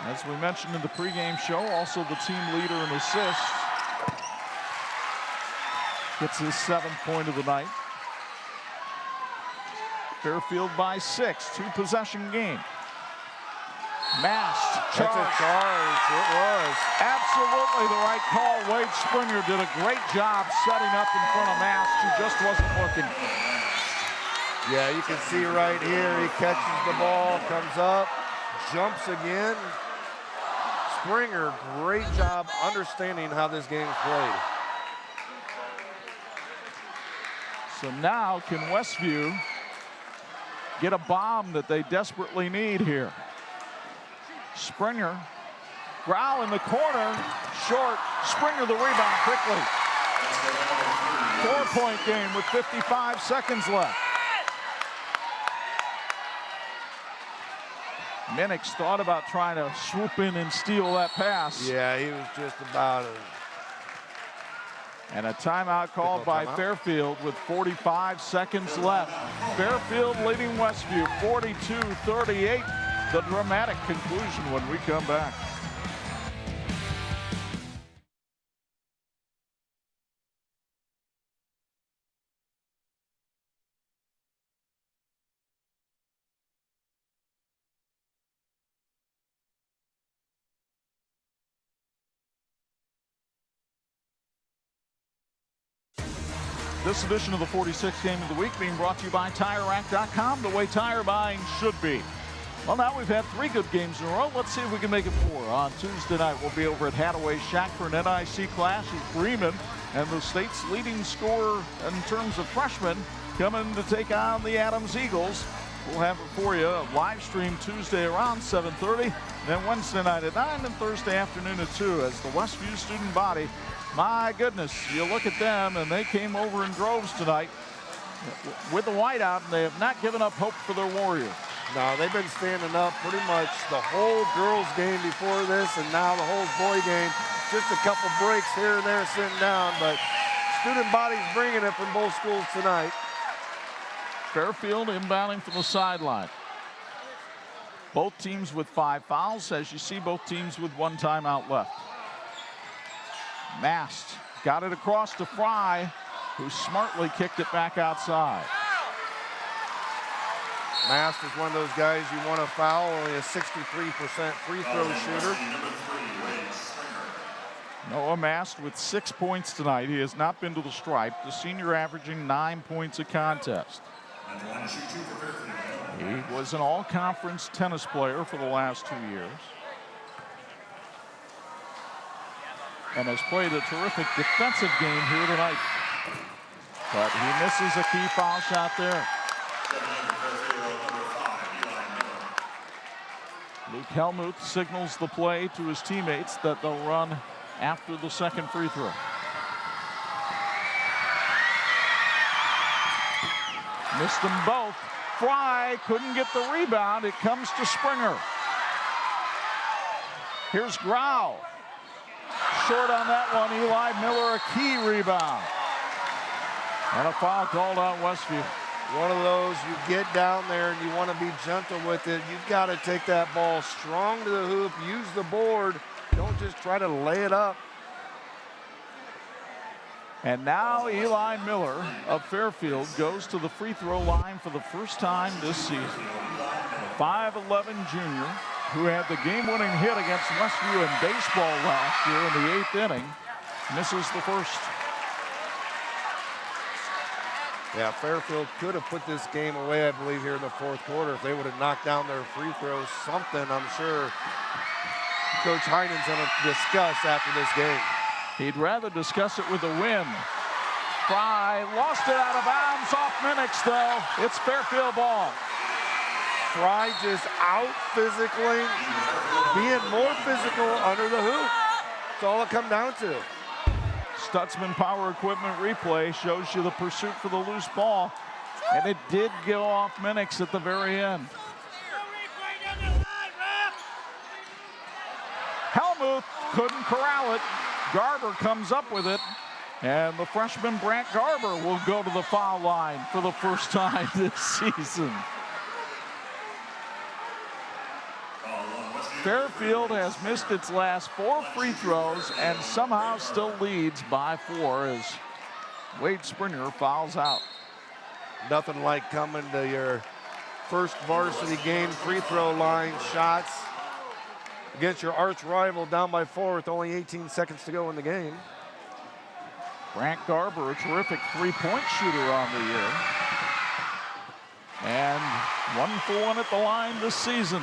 As we mentioned in the pregame show, also the team leader in assists. Gets his 7th point of the night. Fairfield by 6, 2-possession game. Mast, charge. That's a charge, it was. Absolutely the right call. Wade Springer did a great job setting up in front of Mast, who just wasn't looking. Yeah, you can see right here, he catches the ball, comes up, jumps again. Springer, great job understanding how this game is played. So now can Westview get a bomb that they desperately need here? Springer, Grau in the corner, short. Springer the rebound quickly. 4-point game with 55 seconds left. Minix thought about trying to swoop in and steal that pass. Yeah, he was just about it. And a timeout called by Fairfield with 45 seconds left. Fairfield leading Westview 42-38. The dramatic conclusion when we come back. This edition of the 46 Game of the Week being brought to you by TireRack.com, the way tire buying should be. Well, now we've had 3 good games in a row. Let's see if we can make it 4. On Tuesday night, we'll be over at Hadaway Shack for an NIC clash as Bremen and the state's leading scorer in terms of freshmen coming to take on the Adams Eagles. We'll have it for you live stream Tuesday around 7:30, then Wednesday night at 9 and Thursday afternoon at 2 as the Westview student body. My goodness, you look at them, and they came over in droves tonight with the whiteout, and they have not given up hope for their Warriors. No, they've been standing up pretty much the whole girls' game before this, and now the whole boy game. Just a couple breaks here and there sitting down, but student body's bringing it from both schools tonight. Fairfield inbounding from the sideline. Both teams with 5 fouls, as you see, both teams with 1 timeout left. Mast got it across to Fry, who smartly kicked it back outside. Mast is one of those guys you want to foul, only a 63% free throw shooter. Noah Mast with 6 points tonight. He has not been to the stripe. The senior averaging 9 points a contest. He was an all-conference tennis player for the last 2 years. And has played a terrific defensive game here tonight. But he misses a key foul shot there. Luke Helmuth signals the play to his teammates that they'll run after the second free throw. Missed them both. Fry couldn't get the rebound. It comes to Springer. Here's Grau. Short on that one. Eli Miller, a key rebound. And a foul called on Westview. One of those, you get down there and you want to be gentle with it. You've got to take that ball strong to the hoop, use the board. Don't just try to lay it up. And now Eli Miller of Fairfield goes to the free throw line for the first time this season. 5'11" junior who had the game-winning hit against Westview in baseball last year in the 8th inning, misses the first. Yeah, Fairfield could have put this game away, I believe, here in the fourth quarter if they would have knocked down their free throws. Something I'm sure Coach Heinen's going to discuss after this game. He'd rather discuss it with a win. Fry lost it out of bounds off Minix, though. It's Fairfield ball. Fry just out physically, being more physical under the hoop. That's all it comes down to. Stutzman Power Equipment replay shows you the pursuit for the loose ball, and it did go off Minix at the very end. Helmuth couldn't corral it. Garber comes up with it, and the freshman Brant Garber will go to the foul line for the first time this season. Fairfield has missed its last 4 free throws and somehow still leads by 4 as Wade Springer fouls out. Nothing like coming to your first varsity game free throw line shots against your arch rival down by 4 with only 18 seconds to go in the game. Brant Garber, a terrific three-point shooter on the year. And 1 for 1 at the line this season.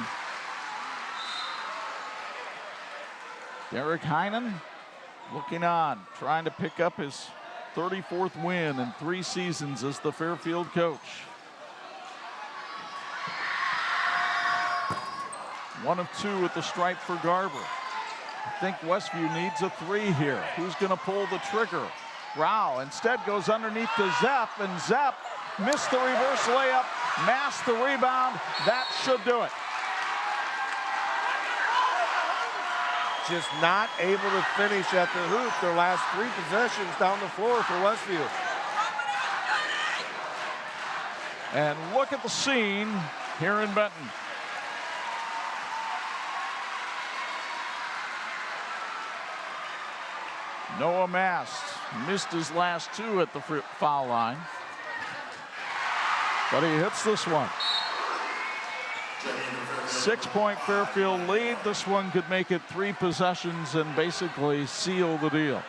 Derek Heinen looking on, trying to pick up his 34th win in 3 seasons as the Fairfield coach. 1 of 2 at the stripe for Garber. I think Westview needs a 3 here. Who's going to pull the trigger? Rao instead goes underneath to Zepp, and Zepp missed the reverse layup, masked the rebound. That should do it. Just not able to finish at the hoop their last 3 possessions down the floor for Westview. And look at the scene here in Benton. Noah Mast missed his last 2 at the foul line, but he hits this one. 6-point Fairfield lead. This one could make it 3 possessions and basically seal the deal.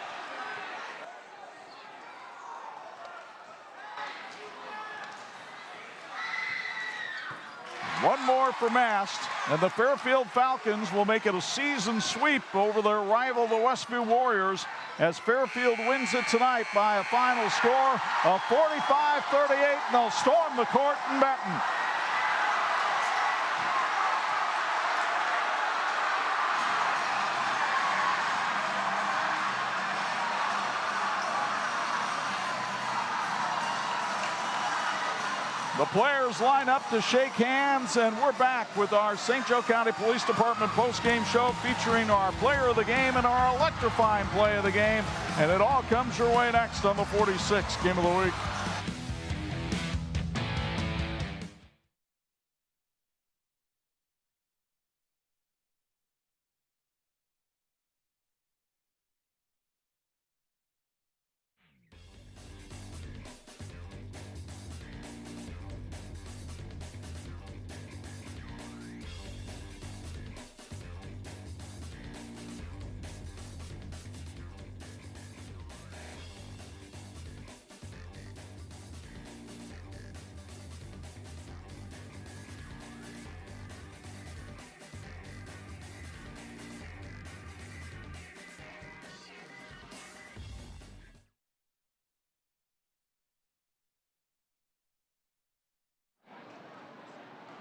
One more for Mast, and the Fairfield Falcons will make it a season sweep over their rival, the Westview Warriors, as Fairfield wins it tonight by a final score of 45-38, and they'll storm the court in Benton. The players line up to shake hands, and we're back with our St. Joe County Police Department post-game show featuring our player of the game and our electrifying play of the game. And it all comes your way next on the 46 Game of the Week.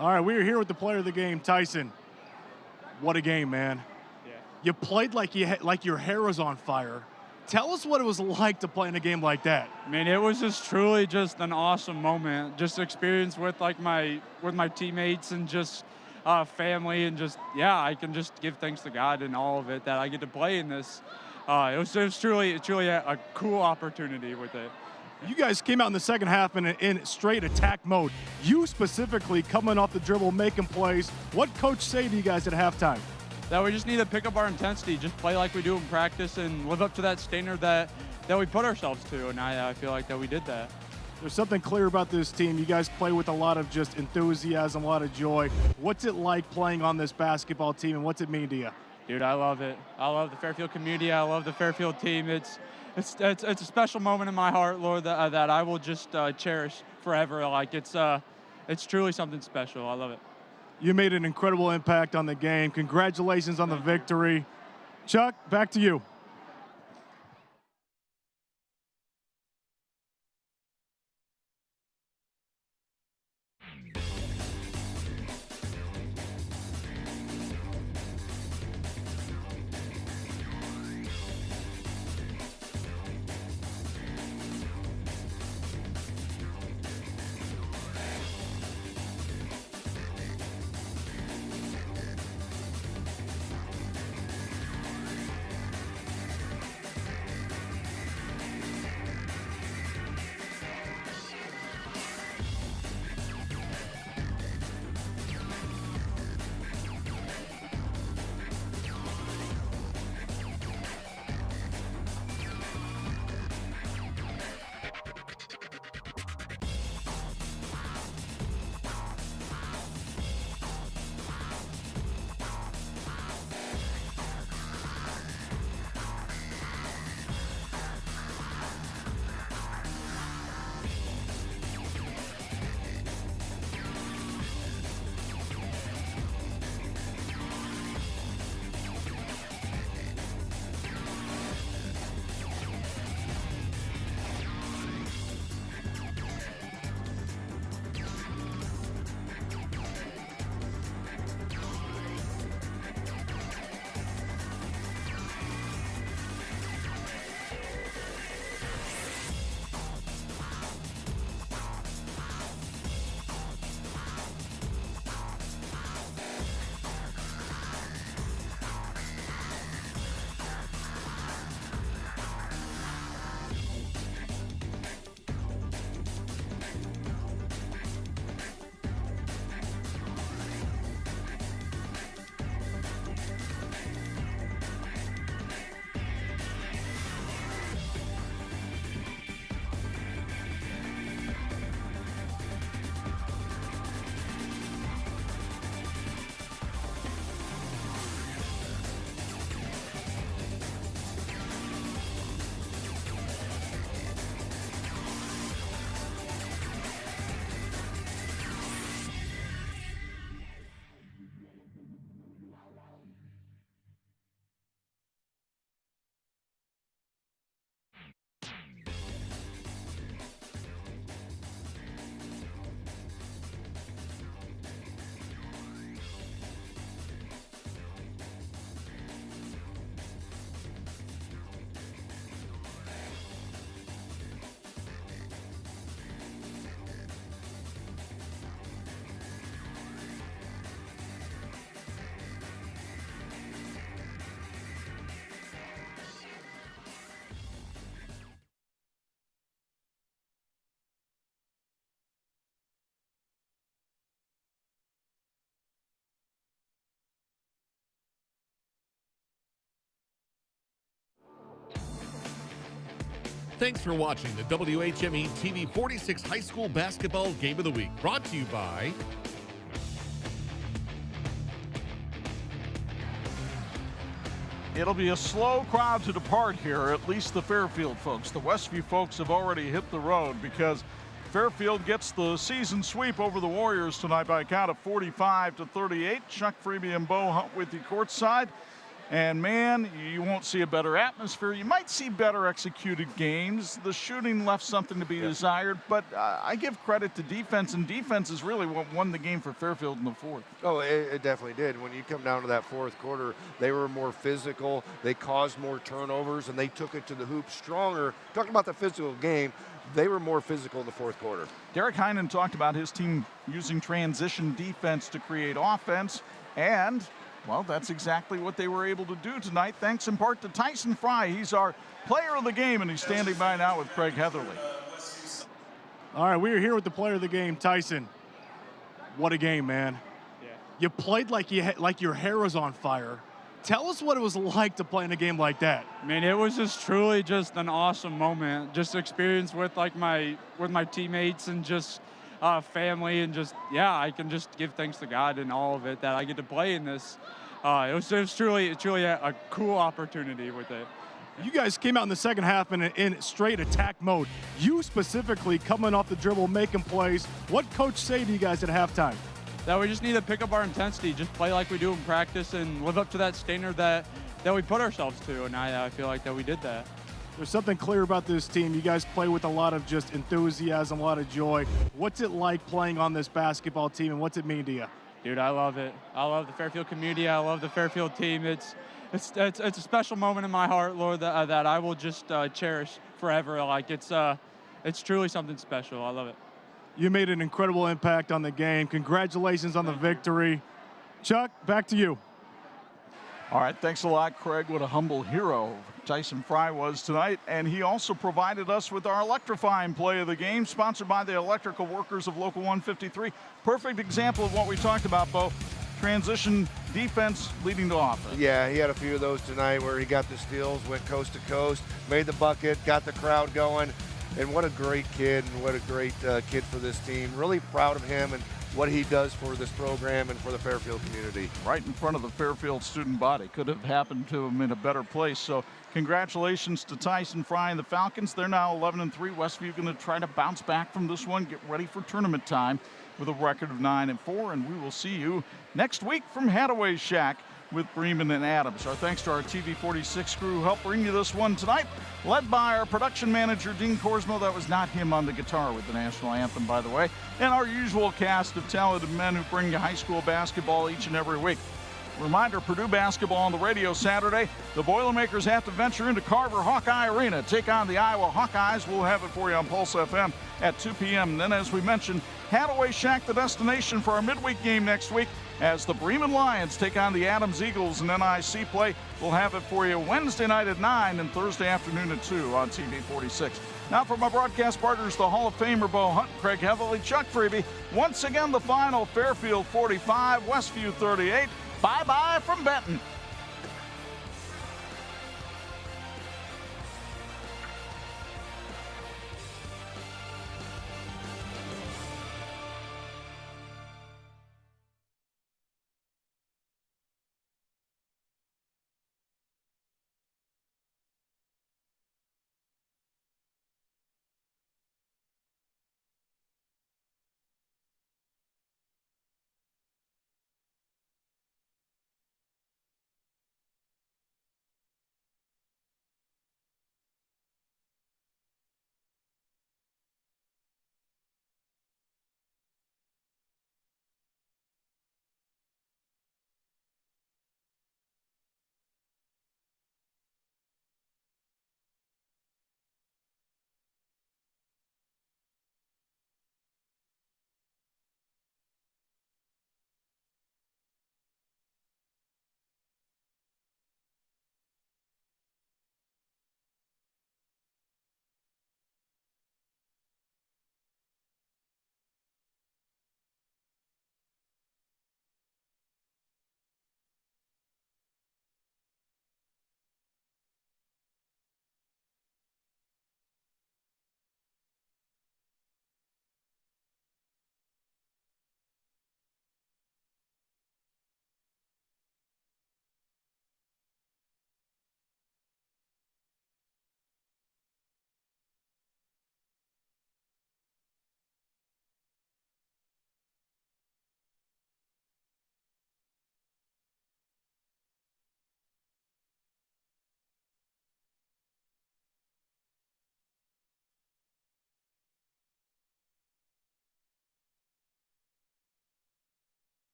All right, we are here with the player of the game, Tyson. What a game, man. Yeah. You played like your hair was on fire. Tell us what it was like to play in a game like that. I mean, it was just truly just an awesome moment. Just experience with like my teammates and just family, and just, yeah, I can just give thanks to God and all of it that I get to play in this. It was truly a cool opportunity with it. You guys came out in the second half in straight attack mode. You specifically coming off the dribble, making plays. What coach say to you guys at halftime? That we just need to pick up our intensity, just play like we do in practice and live up to that standard that we put ourselves to, and I feel like that we did that. There's something clear about this team. You guys play with a lot of just enthusiasm, a lot of joy. What's it like playing on this basketball team, and what's it mean to you? Dude, I love it. I love the Fairfield community. I love the Fairfield team. It's it's a special moment in my heart, Lord, that I will just cherish forever. Like it's truly something special. I love it. You made an incredible impact on the game. Congratulations on the victory. Chuck, back to you. Thanks for watching the WHME TV46 High School Basketball Game of the Week, brought to you by It'll be a slow crowd to depart here, at least the Fairfield folks. The Westview folks have already hit the road because Fairfield gets the season sweep over the Warriors tonight by a count of 45-38. Chuck Freeby and Bo Hunt with you courtside. And man, you won't see a better atmosphere. You might see better executed games. The shooting left something to be desired, but I give credit to defense, and defense is really what won the game for Fairfield in the fourth. Oh, it definitely did. When you come down to that fourth quarter, they were more physical. They caused more turnovers, and they took it to the hoop stronger. Talking about the physical game, they were more physical in the fourth quarter. Derek Heinen talked about his team using transition defense to create offense, and well, that's exactly what they were able to do tonight, thanks in part to Tyson Fry. He's our player of the game, and he's standing by now with Craig Heatherly. All right, we are here with the player of the game, Tyson. What a game, man. Yeah. You played like your hair was on fire. Tell us what it was like to play in a game like that. I mean, it was just truly just an awesome moment. Just experience with my teammates and just family, and just, yeah, I can just give thanks to God and all of it that I get to play in this. It was truly a cool opportunity with it. You guys came out in the second half in straight attack mode. You specifically coming off the dribble, making plays. What coach say to you guys at halftime? That we just need to pick up our intensity, just play like we do in practice and live up to that standard that we put ourselves to, and I feel like that we did that. There's something clear about this team. You guys play with a lot of just enthusiasm, a lot of joy. What's it like playing on this basketball team, and what's it mean to you? Dude, I love it. I love the Fairfield community. I love the Fairfield team. It's a special moment in my heart, Lord, that I will just cherish forever. Like it's truly something special. I love it. You made an incredible impact on the game. Congratulations on the victory. Chuck, back to you. All right, thanks a lot, Craig. What a humble hero Tyson Fry was tonight. And he also provided us with our electrifying play of the game, sponsored by the electrical workers of Local 153. Perfect example of what we talked about, Bo. Transition defense leading to offense. Yeah, he had a few of those tonight where he got the steals, went coast to coast, made the bucket, got the crowd going. And what a great kid, and what a great kid for this team. Really proud of him and what he does for this program and for the Fairfield community. Right in front of the Fairfield student body. Could have happened to him in a better place. So congratulations to Tyson Fry and the Falcons. They're now 11-3. Westview going to try to bounce back from this one, get ready for tournament time with a record of 9-4. And we will see you next week from Hadaway Shack with Bremen and Adams. Our thanks to our TV46 crew who helped bring you this one tonight, led by our production manager, Dean Korsmo. That was not him on the guitar with the national anthem, by the way. And our usual cast of talented men who bring you high school basketball each and every week. Reminder, Purdue basketball on the radio Saturday. The Boilermakers have to venture into Carver Hawkeye Arena, take on the Iowa Hawkeyes. We'll have it for you on Pulse FM at 2 p.m. And then, as we mentioned, Hadaway Shack, the destination for our midweek game next week, as the Bremen Lions take on the Adams Eagles in NIC play. We'll have it for you Wednesday night at 9 and Thursday afternoon at 2 on TV46. Now for my broadcast partners, the Hall of Famer Bo Hunt, Craig Heatherly, Chuck Freeby. Once again, the final, Fairfield 45, Westview 38. Bye-bye from Benton.